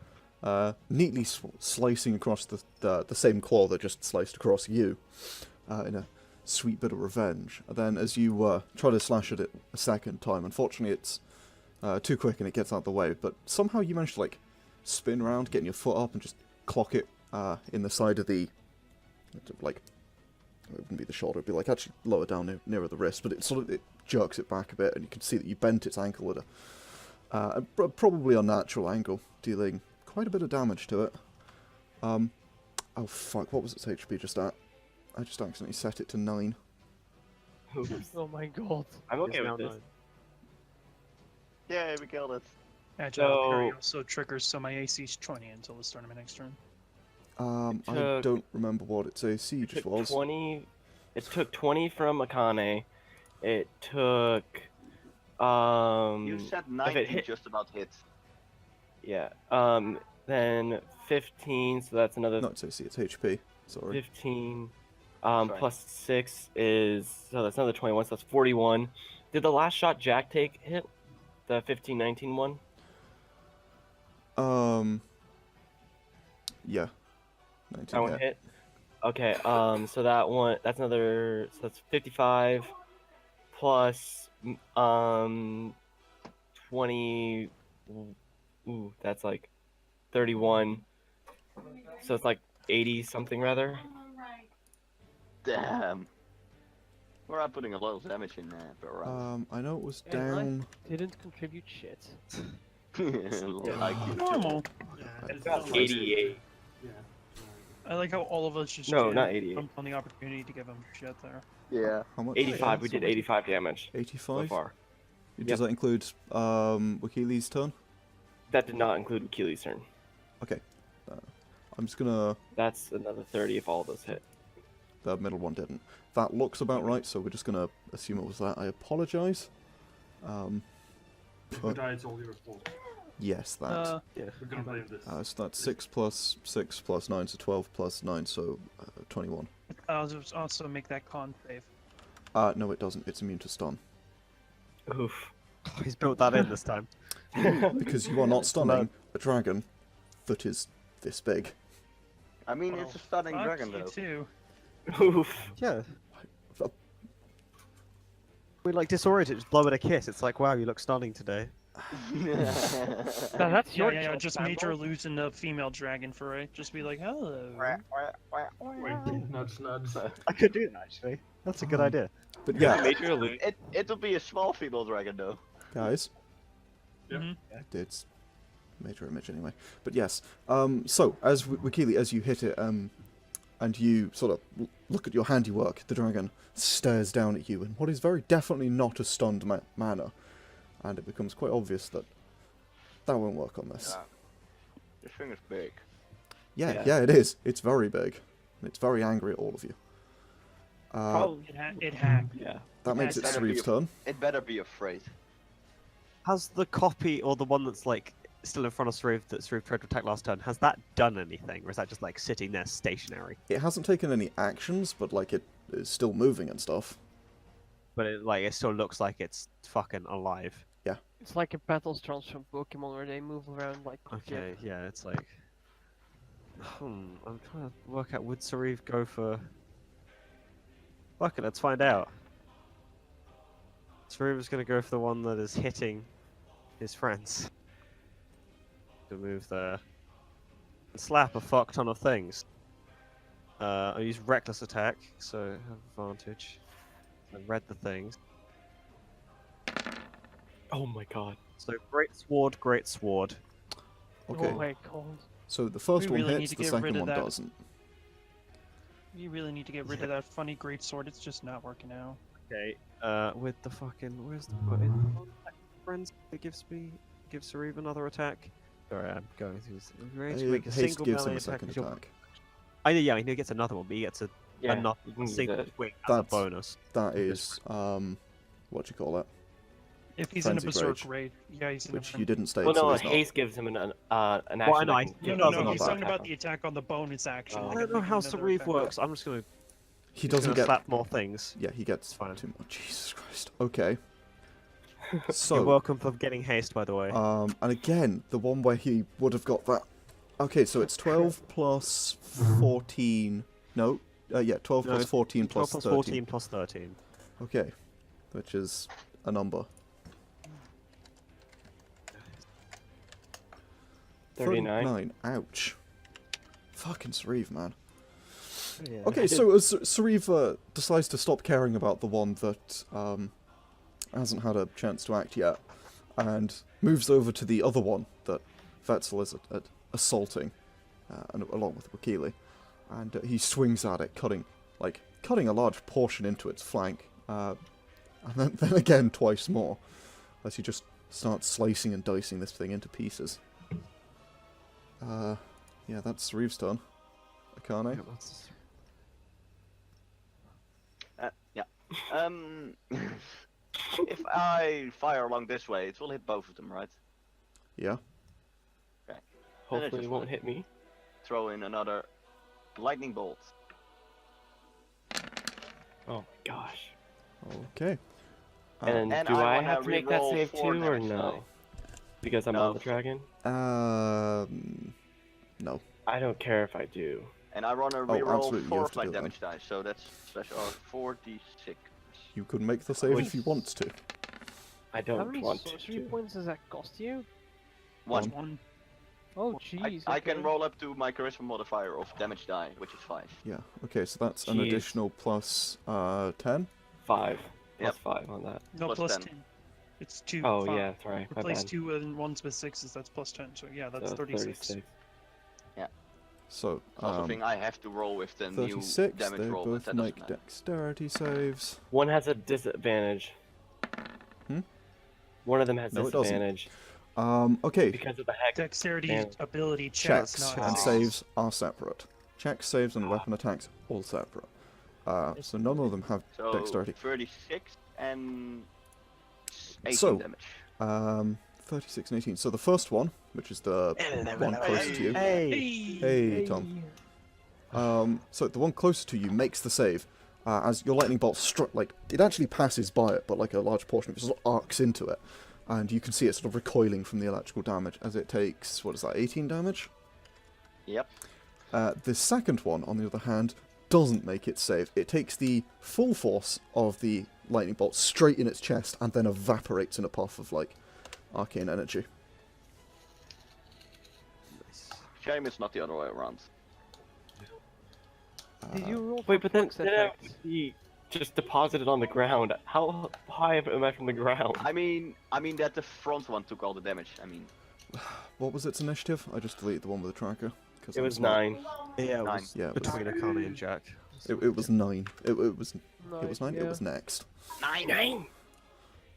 Speaker 1: neatly slicing across the same claw that just sliced across you, in a sweet bit of revenge. And then as you try to slash at it a second time, unfortunately it's too quick and it gets out of the way, but somehow you manage to like spin around, getting your foot up and just clock it in the side of the, like, it wouldn't be the shoulder, it'd be like actually lower down nearer the wrist, but it jerks it back a bit and you can see that you bent its ankle at a probably unnatural angle, dealing quite a bit of damage to it. Oh fuck, what was its HP just at? I just accidentally set it to 9.
Speaker 6: Oh my god.
Speaker 4: I'm okay
Speaker 3: It's now
Speaker 4: with this.
Speaker 3: 9.
Speaker 2: Yeah, we killed it.
Speaker 7: Agile Parry also triggers, so my AC is 20 until the start of my next turn.
Speaker 1: I
Speaker 4: took-
Speaker 1: don't remember what its AC
Speaker 4: It
Speaker 1: just
Speaker 4: took
Speaker 1: was.
Speaker 4: 20. It took 20 from Akane. It took.
Speaker 2: You said
Speaker 4: if
Speaker 2: 19
Speaker 4: it hit,
Speaker 2: just about hit.
Speaker 4: yeah. Then 15. So that's another
Speaker 1: Not its AC, it's HP. Sorry.
Speaker 4: 15.
Speaker 2: Sorry.
Speaker 4: Plus 6 is, so that's another 21. So that's 41. Did the last shot Jack take hit? The 15-19 one?
Speaker 1: Yeah. 19
Speaker 4: That one
Speaker 1: hit.
Speaker 4: hit. Okay. So that one, that's another. So that's 55 plus 20. Ooh, that's like 31. So it's like 80 something rather.
Speaker 2: Damn. We're not putting a lot of damage in there, but right.
Speaker 1: I know it was
Speaker 6: Yeah, right.
Speaker 1: down.
Speaker 6: Didn't contribute shit.
Speaker 2: Like you.
Speaker 7: Normal.
Speaker 5: Yeah,
Speaker 2: It's
Speaker 5: not
Speaker 2: about
Speaker 5: like-
Speaker 4: 88.
Speaker 5: Yeah.
Speaker 7: I like how all of us just
Speaker 4: No,
Speaker 7: jammed
Speaker 4: not 88.
Speaker 7: on the opportunity to give him shit there.
Speaker 2: Yeah.
Speaker 1: How much?
Speaker 4: 85. We did 85 damage so
Speaker 1: 85?
Speaker 4: far.
Speaker 1: Does that include Wakili's turn?
Speaker 4: That did not include Achilles' turn.
Speaker 1: Okay. I'm just gonna...
Speaker 4: That's another 30 if all of those hit.
Speaker 1: The middle one didn't. That looks about right, so we're just gonna assume it was that. I apologise.
Speaker 5: If you die, it's all your fault.
Speaker 1: Yes, that.
Speaker 5: We're gonna blame this.
Speaker 1: So that's 6 plus 6 plus 9, so 12 plus 9, so 21.
Speaker 7: I'll just also make that con save.
Speaker 1: No, it doesn't. It's immune to stun.
Speaker 4: Oof.
Speaker 3: Oh, he's built that in this time.
Speaker 1: Because you are not stunning a dragon that is this big.
Speaker 2: I mean, it's a stunning
Speaker 7: Fuck
Speaker 2: dragon
Speaker 7: you
Speaker 2: though.
Speaker 7: too.
Speaker 4: Oof.
Speaker 3: Yeah. We like disorient it, just blow it a kiss. It's like, wow, you look stunning today.
Speaker 6: Now that's
Speaker 7: Yeah,
Speaker 6: your job,
Speaker 7: just major
Speaker 6: Pandal.
Speaker 7: losing a female dragon for it. Just be like, hello.
Speaker 5: Wait, nudge, nudge.
Speaker 3: I could do that actually. That's a good idea.
Speaker 1: But yeah,
Speaker 4: Major allude.
Speaker 2: It'll be a small female dragon though.
Speaker 1: guys.
Speaker 5: Yep.
Speaker 7: Mhm.
Speaker 1: It's major image anyway. But yes. So as Wakili, as you hit it, and you sort of look at your handiwork, the dragon stares down at you in what is very definitely not a stunned manner. and it becomes quite obvious that that won't work on this.
Speaker 2: Yeah. This thing is big.
Speaker 1: Yeah, it is. It's very big. It's very angry at all of you.
Speaker 4: Probably.
Speaker 7: It hacked.
Speaker 4: Yeah.
Speaker 1: That makes it
Speaker 7: Yes.
Speaker 1: Sariv's turn.
Speaker 2: It better be afraid.
Speaker 3: Has the copy or the one that's like still in front of Sauriv that Sauriv tried to attack last turn, has that done anything, or is that just like sitting there stationary?
Speaker 1: It hasn't taken any actions, but like it is still moving and stuff.
Speaker 3: But it still looks like it's fucking alive.
Speaker 6: It's like a battle trance from Pokemon where they move around like.
Speaker 3: Okay, yeah, it's like. I'm trying to work out, would Sauriv go for. Fuck it, let's find out. Sauriv is going to go for the one that is hitting his friends. To move there. And slap a fuck ton of things. I use reckless attack, so I have advantage. I read the things.
Speaker 4: Oh my god.
Speaker 3: So great sword, great sword.
Speaker 1: Okay,
Speaker 6: Oh my god.
Speaker 1: so the first
Speaker 7: We
Speaker 1: one
Speaker 7: really
Speaker 1: hits,
Speaker 7: need
Speaker 1: the
Speaker 7: to get rid
Speaker 1: second
Speaker 7: of
Speaker 1: one
Speaker 7: that.
Speaker 1: doesn't.
Speaker 7: You really need to get rid of that funny great sword. It's just not working out.
Speaker 3: Okay, with the fucking where's the button? Friends that gives Sauriv another attack. Sorry, I'm going through this. Range to make a
Speaker 1: Haste
Speaker 3: single
Speaker 1: gives him
Speaker 3: melee
Speaker 1: a second
Speaker 3: with your-
Speaker 1: attack.
Speaker 3: I know, yeah, he gets another one, but he gets
Speaker 4: Yeah.
Speaker 3: another
Speaker 4: you can use
Speaker 3: single
Speaker 4: it.
Speaker 3: swing as a
Speaker 1: That's-
Speaker 3: bonus.
Speaker 1: That is, what do you call it?
Speaker 7: If he's in a
Speaker 1: Frenzied
Speaker 7: berserk
Speaker 1: Rage.
Speaker 7: raid, yeah, he's in
Speaker 1: Which
Speaker 7: a
Speaker 1: you didn't state,
Speaker 4: Well,
Speaker 1: so
Speaker 4: no,
Speaker 1: he's not.
Speaker 4: haste gives him an action.
Speaker 3: I know,
Speaker 4: that can
Speaker 3: I-
Speaker 4: give
Speaker 7: No,
Speaker 3: It
Speaker 7: no,
Speaker 3: doesn't
Speaker 7: no. He's
Speaker 1: attack
Speaker 7: talking about the attack on the bonus action.
Speaker 4: Oh.
Speaker 3: I
Speaker 7: like
Speaker 3: don't know how
Speaker 7: another
Speaker 3: Sauriv
Speaker 7: attack.
Speaker 3: works. I'm just gonna,
Speaker 1: He
Speaker 3: just
Speaker 1: doesn't
Speaker 3: gonna
Speaker 1: get...
Speaker 3: slap more things.
Speaker 1: Yeah, he gets
Speaker 3: fine.
Speaker 1: too much. Jesus Christ. Okay.
Speaker 3: You're
Speaker 1: So,
Speaker 3: welcome for getting haste, by the way.
Speaker 1: and again, the one where he would have got that... Okay, so it's 12 plus 14... No, yeah, 12
Speaker 3: No,
Speaker 1: plus 14
Speaker 3: 12
Speaker 1: plus
Speaker 3: plus
Speaker 1: 13.
Speaker 3: 14 plus 13.
Speaker 1: Okay, which is a number.
Speaker 4: 39.
Speaker 1: Ouch. Fucking Sauriv, man.
Speaker 3: Yeah.
Speaker 1: Okay, so as Sauriv decides to stop caring about the one that hasn't had a chance to act yet, and moves over to the other one that Vesztel is assaulting, and along with Wakili, and he swings at it, cutting a large portion into its flank, and then again twice more, as he just starts slicing and dicing this thing into pieces. Yeah, that's Sariv's turn. Akane.
Speaker 3: Yeah, that's-
Speaker 2: Yeah. If I fire along this way, it will hit both of them, right?
Speaker 1: Yeah.
Speaker 4: Hopefully it won't hit me.
Speaker 2: Throw in another lightning bolt.
Speaker 4: Oh my gosh.
Speaker 1: Okay.
Speaker 4: And
Speaker 2: And
Speaker 4: do
Speaker 2: I
Speaker 4: I
Speaker 2: wanna
Speaker 4: have to make that
Speaker 2: reroll
Speaker 4: save
Speaker 2: 4
Speaker 4: too, or
Speaker 2: damage
Speaker 4: no?
Speaker 2: die.
Speaker 4: Because I'm
Speaker 2: No.
Speaker 4: on the dragon?
Speaker 1: No.
Speaker 4: I don't care if I do.
Speaker 2: And I want to
Speaker 1: Oh,
Speaker 2: reroll
Speaker 1: absolutely, you
Speaker 2: 4
Speaker 1: have
Speaker 2: of
Speaker 1: to
Speaker 2: my
Speaker 1: do that.
Speaker 2: damage dice, so that's special 46.
Speaker 1: You could make the save if you want to.
Speaker 4: I
Speaker 6: How
Speaker 4: don't
Speaker 6: many
Speaker 4: want
Speaker 6: sorcery
Speaker 4: to.
Speaker 6: points does that cost you?
Speaker 2: One.
Speaker 7: One.
Speaker 6: Oh
Speaker 2: I,
Speaker 6: jeez.
Speaker 2: I can
Speaker 6: okay.
Speaker 2: roll up to my charisma modifier of damage die, which is 5.
Speaker 1: Yeah. Okay, so that's an
Speaker 4: Jeez.
Speaker 1: additional plus 10.
Speaker 4: 5.
Speaker 2: Yep.
Speaker 4: Plus 5 on that.
Speaker 7: No,
Speaker 2: Plus
Speaker 7: plus
Speaker 2: 10.
Speaker 7: 10. It's 2.
Speaker 4: Oh,
Speaker 7: five.
Speaker 4: yeah, that's right. My
Speaker 7: Replace
Speaker 4: bad.
Speaker 7: 2 and 1s with 6s, that's plus 10. So yeah, that's
Speaker 4: So
Speaker 7: 36.
Speaker 1: So,
Speaker 2: It's also a thing I have to roll with the new
Speaker 1: 36,
Speaker 2: damage
Speaker 1: they
Speaker 2: roll, but
Speaker 1: both
Speaker 2: that
Speaker 1: make
Speaker 2: doesn't matter.
Speaker 1: dexterity saves.
Speaker 4: One has a disadvantage.
Speaker 1: Hmm?
Speaker 4: One of them has
Speaker 1: No, it doesn't.
Speaker 4: disadvantage
Speaker 1: Okay,
Speaker 4: because of the hex.
Speaker 7: Dexterity,
Speaker 4: And
Speaker 7: ability, checks,
Speaker 1: checks
Speaker 7: not
Speaker 1: and
Speaker 7: saves.
Speaker 1: saves are separate. Checks, saves, and weapon attacks, all separate. So none of them have
Speaker 2: So
Speaker 1: dexterity.
Speaker 2: 36 and 18
Speaker 1: So,
Speaker 2: damage.
Speaker 1: 36 and 18. So the first one, which is the one closest to you.
Speaker 3: Hey!
Speaker 1: Hey, Tom. So the one closest to you makes the save, as your lightning bolt struck, like, it actually passes by it, but like a large portion of it sort of arcs into it, and you can see it sort of recoiling from the electrical damage as it takes, what is that, 18 damage?
Speaker 2: Yep.
Speaker 1: The second one, on the other hand, doesn't make its save. It takes the full force of the lightning bolt straight in its chest, and then evaporates in a puff of, like, arcane energy.
Speaker 2: Shame it's not the other way around.
Speaker 6: Did you roll
Speaker 4: Wait,
Speaker 6: for
Speaker 4: but then
Speaker 6: flux
Speaker 4: it
Speaker 6: effect?
Speaker 4: would be just deposited on the ground. How high am I from the ground?
Speaker 2: I mean that the front one took all the damage. I mean,
Speaker 1: What was its initiative? I just deleted the one with the tracker. 'cause
Speaker 4: It
Speaker 1: I'm
Speaker 4: was
Speaker 1: smart.
Speaker 4: 9.
Speaker 3: Yeah, it
Speaker 2: Nine.
Speaker 3: was
Speaker 1: Yeah, it was-
Speaker 3: between Akane and Jack.
Speaker 1: It was 9. It was
Speaker 6: No,
Speaker 1: 9.
Speaker 6: yeah.
Speaker 1: It was next.
Speaker 2: 9.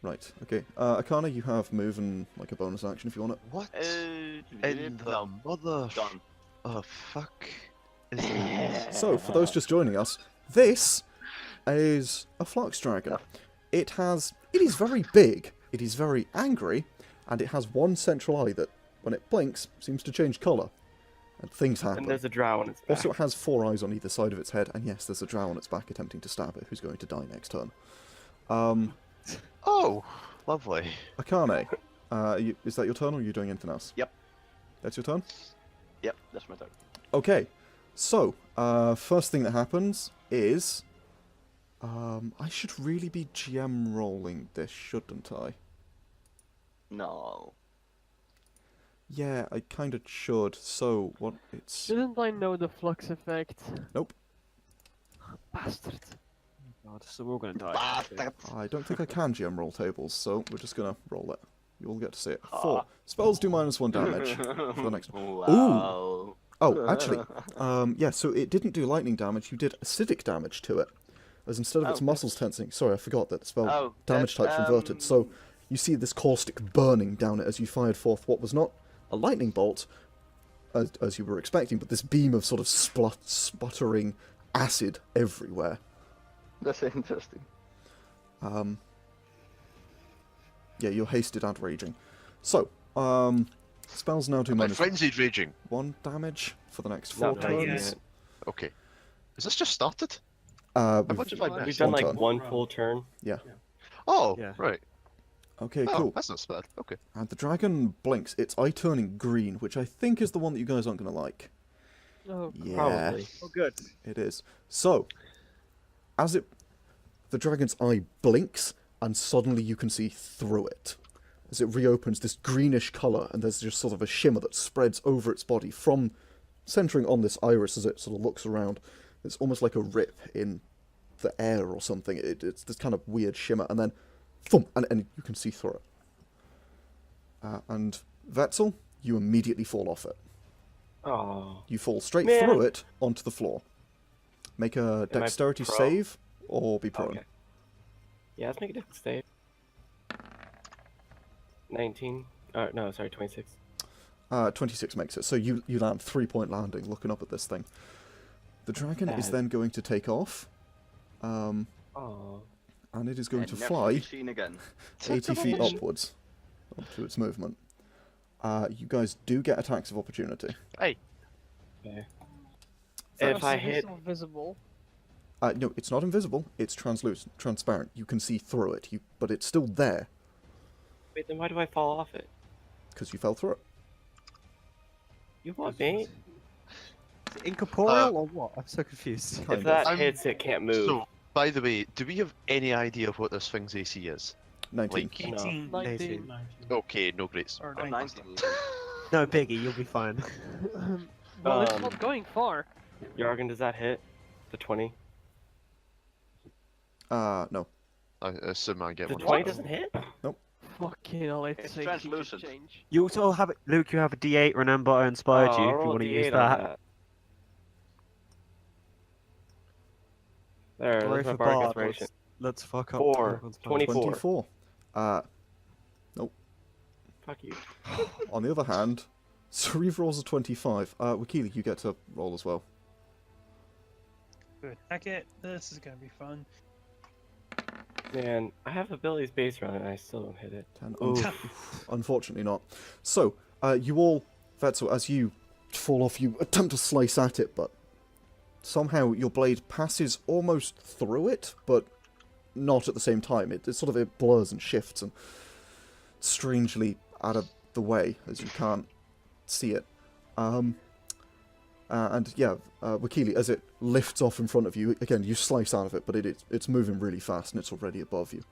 Speaker 1: Right, okay. Akane, you have move and like a bonus action if you want it.
Speaker 8: What?
Speaker 2: In
Speaker 8: In the mother
Speaker 2: Done.
Speaker 8: oh fuck is this?
Speaker 1: So, for those just joining us, this is a flux dragon. It is very big, it is very angry, and it has one central eye that, when it blinks, seems to change colour. And things happen.
Speaker 4: And there's a drow on its back.
Speaker 1: Also, it has 4 eyes on either side of its head, and yes, there's a drow on its back attempting to stab it, who's going to die next turn.
Speaker 8: Oh, lovely.
Speaker 1: Akane, is that your turn, or are you doing anything else?
Speaker 2: Yep.
Speaker 1: That's your turn?
Speaker 2: Yep, that's my turn.
Speaker 1: Okay, so, first thing that happens is... I should really be GM rolling this, shouldn't I?
Speaker 2: No.
Speaker 1: Yeah, I kind of should. So, what it's...
Speaker 6: Didn't I know the flux effect?
Speaker 1: Nope.
Speaker 6: Bastard.
Speaker 3: God, so we're all gonna die.
Speaker 2: Bastard.
Speaker 1: I don't think I can GM roll tables, so we're just gonna roll it. You'll get to see it. 4. Spells do -1 damage for the next one.
Speaker 2: Wow.
Speaker 1: Oh, actually, yeah, so it didn't do lightning damage, you did acidic damage to it. As instead of its
Speaker 2: Oh.
Speaker 1: muscles tensing... Sorry, I forgot that the spell
Speaker 2: Oh,
Speaker 1: damage
Speaker 2: that,
Speaker 1: type's inverted. So, you see this caustic burning down it as you fired forth what was not a lightning bolt, as you were expecting, but this beam of sort of sputtering acid everywhere.
Speaker 2: That's interesting.
Speaker 1: Yeah, you're hasted and raging. So, spells now do
Speaker 8: Am I
Speaker 1: -1
Speaker 8: frenzied raging?
Speaker 1: damage for the next 4
Speaker 4: Not done
Speaker 1: turns.
Speaker 4: yet.
Speaker 8: Okay. Has this just started? How
Speaker 1: We've-
Speaker 8: much have I
Speaker 4: We've
Speaker 8: missed?
Speaker 4: done
Speaker 1: One
Speaker 4: like
Speaker 1: turn.
Speaker 4: one full turn.
Speaker 8: Oh,
Speaker 3: Yeah.
Speaker 8: right.
Speaker 1: Okay,
Speaker 8: Oh,
Speaker 1: cool.
Speaker 8: that's not so bad. Okay.
Speaker 1: And the dragon blinks, its eye turning green, which I think is the one that you guys aren't going to like.
Speaker 6: Oh,
Speaker 1: Yeah,
Speaker 4: Probably.
Speaker 3: Oh, good.
Speaker 1: it is. So, the dragon's eye blinks, and suddenly you can see through it. As it reopens, this greenish colour, and there's just sort of a shimmer that spreads over its body from centering on this iris as it sort of looks around. It's almost like a rip in the air or something. It's this kind of weird shimmer, and then thump, and you can see through it. And Vesztel, you immediately fall off it.
Speaker 4: Oh.
Speaker 1: You fall straight
Speaker 4: Man.
Speaker 1: through it onto the floor. Make a
Speaker 4: Am I
Speaker 1: dexterity
Speaker 4: prone?
Speaker 1: save or be prone.
Speaker 4: Okay. Yeah, let's make a different save. 19. No, sorry, 26.
Speaker 1: 26 makes it. So you land 3-point landing looking up at this thing. The dragon is
Speaker 4: Bad.
Speaker 1: then going to take off.
Speaker 4: Oh.
Speaker 1: And it is going
Speaker 2: And
Speaker 1: to
Speaker 2: never
Speaker 1: fly
Speaker 2: be seen again.
Speaker 1: 80 feet upwards to its movement. You guys do get attacks of opportunity.
Speaker 8: Hey.
Speaker 4: Okay.
Speaker 1: That's-
Speaker 4: If I
Speaker 6: It's
Speaker 4: hit,
Speaker 6: not visible.
Speaker 1: No, it's not invisible. It's translucent, transparent. You can see through it. But it's still there
Speaker 4: wait, then why do I fall off it?
Speaker 1: because you fell through it.
Speaker 4: You want me?
Speaker 3: Is it incorporeal or what? I'm so confused.
Speaker 1: Kind
Speaker 4: If that
Speaker 8: I'm-
Speaker 4: hits, it can't move.
Speaker 8: So, by the way, do we have any idea of what this thing's AC is?
Speaker 1: 19.
Speaker 8: Like,
Speaker 7: 18
Speaker 4: No.
Speaker 6: 19.
Speaker 5: 19.
Speaker 8: okay, no greats.
Speaker 7: or
Speaker 2: Oh,
Speaker 7: 19.
Speaker 2: 19.
Speaker 3: No, Biggie, you'll be fine.
Speaker 6: Well, it's
Speaker 4: Um,
Speaker 6: not going far.
Speaker 4: Yargon, does that hit? The 20?
Speaker 1: No.
Speaker 8: I assume I get
Speaker 4: The
Speaker 8: one.
Speaker 4: 20 doesn't hit?
Speaker 6: Fucking hell, it's
Speaker 2: It's
Speaker 6: like
Speaker 2: translucent.
Speaker 6: change.
Speaker 3: You also have Luke. You have a D8. Remember, I inspired you.
Speaker 4: I'll
Speaker 3: If you
Speaker 4: roll
Speaker 3: want to use
Speaker 4: D8 on
Speaker 3: that.
Speaker 4: There,
Speaker 3: Glory
Speaker 4: there's my
Speaker 3: for
Speaker 4: bardic
Speaker 3: Bard.
Speaker 4: inspiration.
Speaker 3: Let's fuck up.
Speaker 4: 4,
Speaker 3: everyone's plan.
Speaker 4: 24.
Speaker 1: 24.
Speaker 4: Fuck you.
Speaker 1: On the other hand, Sauriv rolls a 25. Wakili, you get to roll as well.
Speaker 7: Good. Heck it. This is gonna be fun.
Speaker 4: Man, I have abilities based around it and I still don't hit it.
Speaker 1: 10.
Speaker 3: Oof.
Speaker 1: Unfortunately not. So, you all, Vesztel, as you fall off, you attempt to slice at it, but somehow your blade passes almost through it, but not at the same time. It sort of it blurs and shifts and strangely out of the way as you can't see it. And yeah, Wakili, as it lifts off in front of you, again, you slice out of it, but it's moving really fast and it's already above you.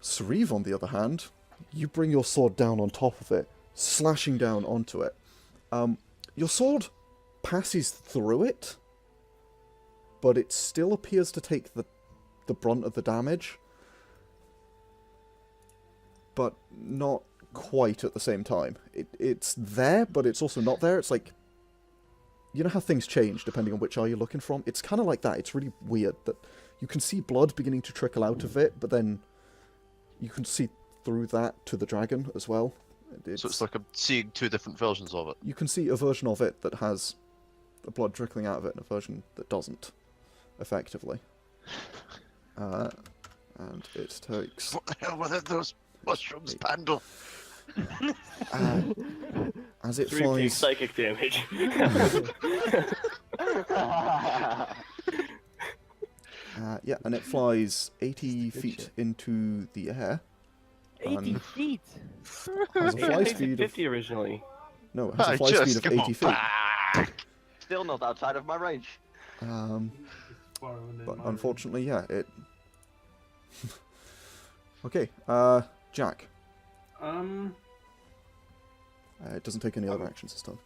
Speaker 1: Sauriv, on the other hand, you bring your sword down on top of it, slashing down onto it. Your sword passes through it, but it still appears to take the brunt of the damage, but not quite at the same time. It's there, but it's also not there. It's like, you know how things change depending on which eye you're looking from? It's kind of like that. It's really weird that you can see blood beginning to trickle out of it, but then you can see through that to the dragon as well.
Speaker 8: So it's like I'm seeing two different versions of it.
Speaker 1: You can see a version of it that has the blood trickling out of it and a version that doesn't, effectively. And it takes...
Speaker 8: What the hell were those mushrooms, Pandal?
Speaker 1: As it
Speaker 4: 3
Speaker 1: flies...
Speaker 4: psychic damage.
Speaker 1: yeah, and it flies 80 feet into the air.
Speaker 6: 80
Speaker 1: And
Speaker 6: feet!
Speaker 1: has a fly
Speaker 4: It was
Speaker 1: speed of...
Speaker 4: 50 originally.
Speaker 1: No, it has a fly speed of 80 feet.
Speaker 2: Still not outside of my range.
Speaker 5: Far within
Speaker 1: But
Speaker 5: my
Speaker 1: unfortunately, yeah, it... Okay, Jack. It doesn't take any other actions this time.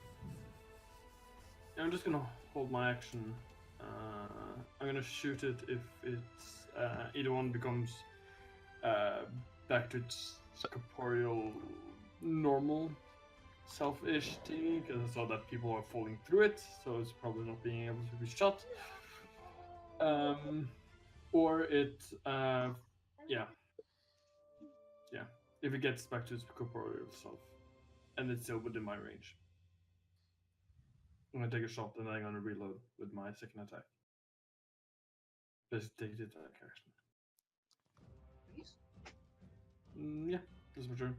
Speaker 5: I'm just gonna hold my action. I'm gonna shoot it if it's either one becomes back to its corporeal, normal self-ish thingy, because I saw that people are falling through it, so it's probably not being able to be shot. Or it, yeah, if it gets back to its corporeal self, and it's still within my range. I'm gonna take a shot and then I'm gonna reload with my second attack. Just take the attack action. Yeah, this is my turn.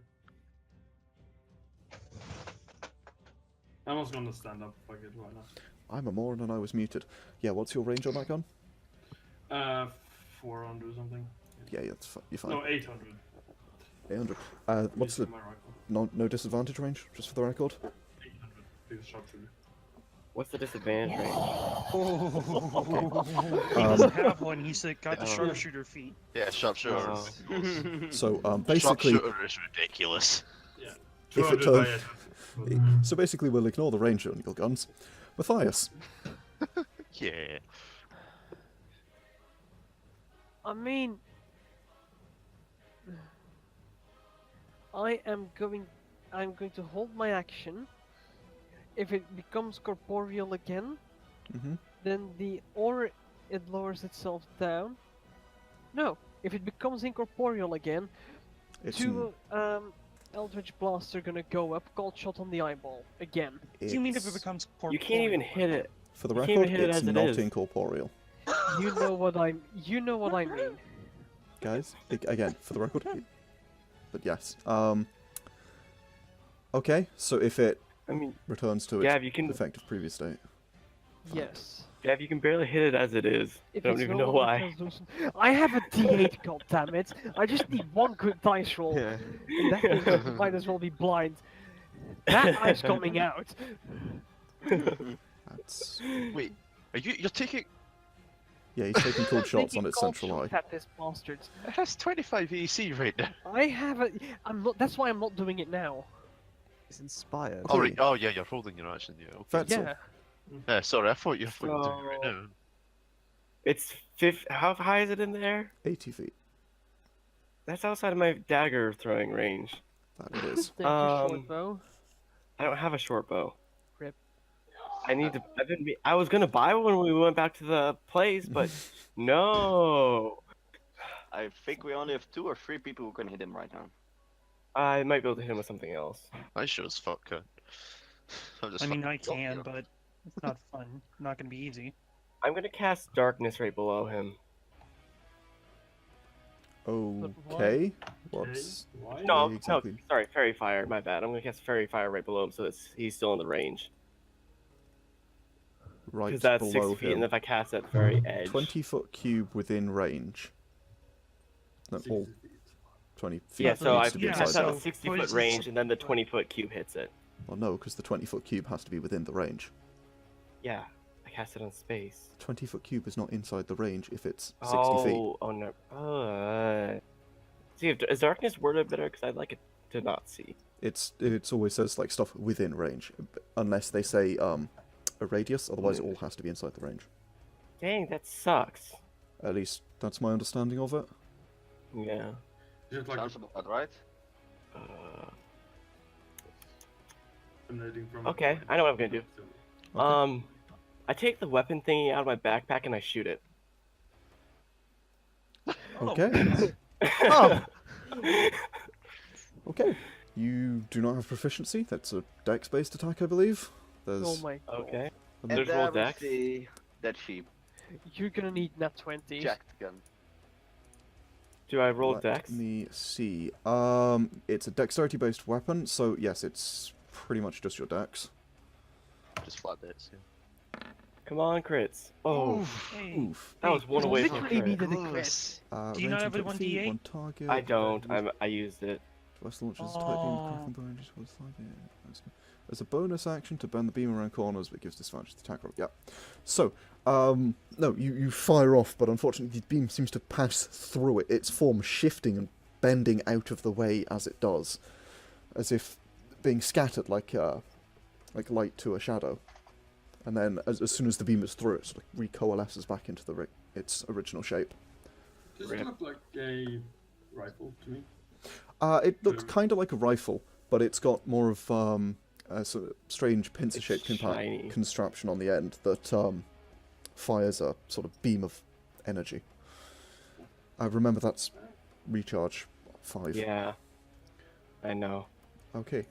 Speaker 5: I'm also gonna stand up if I get right now.
Speaker 1: I'm a moron and I was muted. Yeah, what's your range on that gun?
Speaker 5: 400 something.
Speaker 1: Yeah, you're fine.
Speaker 5: No, 800.
Speaker 1: 800. What's the...
Speaker 5: Using my rifle.
Speaker 1: No disadvantage range, just for the record?
Speaker 5: 800. Because sharpshooter.
Speaker 4: What's the disadvantage range?
Speaker 7: He doesn't have one. He's got the sharpshooter feat.
Speaker 8: Yeah, sharpshooter.
Speaker 4: Oh.
Speaker 1: So, basically...
Speaker 8: Sharpshooter is ridiculous.
Speaker 5: Yeah.
Speaker 1: If it
Speaker 5: 200
Speaker 1: turns-
Speaker 5: by
Speaker 1: So basically we'll ignore the range on your guns. Mathias.
Speaker 8: Yeah.
Speaker 6: I mean, I'm going to hold my action. If it becomes corporeal again, then it lowers itself down. No, if it becomes incorporeal again,
Speaker 1: It's
Speaker 6: two Eldritch Blasts are gonna go up, cold shot on the eyeball again.
Speaker 7: Do you mean if it
Speaker 1: it's-
Speaker 7: becomes corporeal?
Speaker 4: You can't even hit it.
Speaker 1: For the
Speaker 4: you can't even
Speaker 1: record,
Speaker 4: hit it
Speaker 1: it's
Speaker 4: as it
Speaker 1: not
Speaker 4: is.
Speaker 1: incorporeal.
Speaker 6: You know what I mean.
Speaker 1: Guys, again, for the record. But yes. Okay, so if it
Speaker 4: I mean,
Speaker 1: returns to
Speaker 4: Gav,
Speaker 1: its
Speaker 4: you can
Speaker 1: effective previous state.
Speaker 6: Yes.
Speaker 4: Gav, you can barely hit it as it is.
Speaker 6: If
Speaker 4: I don't
Speaker 6: it's
Speaker 4: even
Speaker 6: no
Speaker 4: know
Speaker 6: longer
Speaker 4: why.
Speaker 6: translucent- I have a D8, goddammit! I just need one good dice roll.
Speaker 3: Yeah.
Speaker 6: In that case, I might as well be blind. That eye's coming out.
Speaker 1: That's...
Speaker 8: Wait, you're taking...
Speaker 1: Yeah, he's taking cold shots
Speaker 6: Taking
Speaker 1: on its
Speaker 6: cold
Speaker 1: central eye.
Speaker 6: shots at this bastard.
Speaker 8: It has 25 AC right now.
Speaker 6: I have a. I'm not. That's why I'm not doing it now.
Speaker 3: He's inspired.
Speaker 8: Oh, right. Oh, yeah, you're holding your action, yeah. Okay.
Speaker 1: Vesztel.
Speaker 6: Yeah.
Speaker 8: Sorry, I thought you were doing it right now.
Speaker 4: It's how high is it in the air?
Speaker 1: 80 feet.
Speaker 4: That's outside of my dagger throwing range.
Speaker 1: That it is.
Speaker 6: Take your short bow.
Speaker 4: I don't have a short bow.
Speaker 6: Rip.
Speaker 4: I was gonna buy one when we went back to the place, but no.
Speaker 2: I think we only have 2 or 3 people who can hit him right now.
Speaker 4: I might be able to hit him with something else.
Speaker 8: I sure as fuck could.
Speaker 7: I mean, I can, but it's not fun. Not gonna be easy.
Speaker 4: I'm gonna cast darkness right below him.
Speaker 1: Okay. What's...
Speaker 5: Why?
Speaker 4: No,
Speaker 1: exactly.
Speaker 4: no, sorry, fairy fire. My bad. I'm gonna cast fairy fire right below him, so he's still in the range.
Speaker 1: Right
Speaker 4: Because that's
Speaker 1: below
Speaker 4: 60 feet,
Speaker 1: him.
Speaker 4: and if I cast at the very edge,
Speaker 1: 20-foot cube within range. No,
Speaker 5: 60
Speaker 1: all
Speaker 5: feet.
Speaker 1: 20 feet
Speaker 4: yeah. So I
Speaker 1: needs to be
Speaker 7: yeah,
Speaker 1: inside
Speaker 4: cast
Speaker 7: so
Speaker 4: at
Speaker 1: that.
Speaker 4: a 60
Speaker 7: what
Speaker 4: foot
Speaker 7: is this?
Speaker 4: range, and then the 20-foot cube hits it.
Speaker 1: Well, no, because the 20-foot cube has to be within the range.
Speaker 4: Yeah, I cast it on space.
Speaker 1: 20-foot cube is not inside the range if it's 60 feet.
Speaker 4: Oh no. See, is darkness worded better? Because I'd like it to not see.
Speaker 1: It's always says like stuff within range, unless they say a radius. Otherwise, it all has to be inside the range.
Speaker 4: Dang, that sucks.
Speaker 1: At least that's my understanding of it.
Speaker 4: Yeah.
Speaker 5: Just like
Speaker 2: Sounds about right.
Speaker 5: emanating from.
Speaker 4: Okay, I know what I'm gonna do.
Speaker 1: Okay.
Speaker 4: I take the weapon thingy out of my backpack and I shoot it.
Speaker 1: Okay.
Speaker 6: Oh,
Speaker 1: Okay. You do not have proficiency. That's a dex-based attack, I believe. There's
Speaker 6: Oh my god.
Speaker 4: Okay.
Speaker 2: And
Speaker 4: There's
Speaker 2: there
Speaker 4: roll
Speaker 2: we
Speaker 4: dex.
Speaker 2: see that sheep.
Speaker 6: You're gonna need nat 20.
Speaker 2: Jacked gun.
Speaker 4: Do I roll
Speaker 1: Let
Speaker 4: dex?
Speaker 1: me see. It's a dexterity-based weapon, so yes, it's pretty much just your dex.
Speaker 8: Just flat hits. Yeah.
Speaker 4: Come on, crits. Oh,
Speaker 7: Hey,
Speaker 1: Oof.
Speaker 4: that was one
Speaker 6: You
Speaker 4: away from a
Speaker 6: literally
Speaker 4: crit.
Speaker 6: needed a crit.
Speaker 7: Do you not have a 1d8?
Speaker 1: One target.
Speaker 4: I don't. I used it.
Speaker 1: Vesztel launches a tight beam of cracking burn towards the target. As a bonus action to bend the beam around corners, but gives disadvantage to the attack roll. Yeah. So, no, you fire off, but unfortunately the beam seems to pass through it, its form shifting and bending out of the way as it does, as if being scattered like light to a shadow. And then, as soon as the beam is through, it sort of recoalesces back into its original shape.
Speaker 5: Does it look like a rifle to me?
Speaker 1: It looks kind of like a rifle, but it's got more of a sort of strange pincer-shaped
Speaker 4: shiny.
Speaker 1: construction on the end that fires a sort of beam of energy. Remember, that's recharge 5.
Speaker 4: Yeah. I know.
Speaker 1: Okay.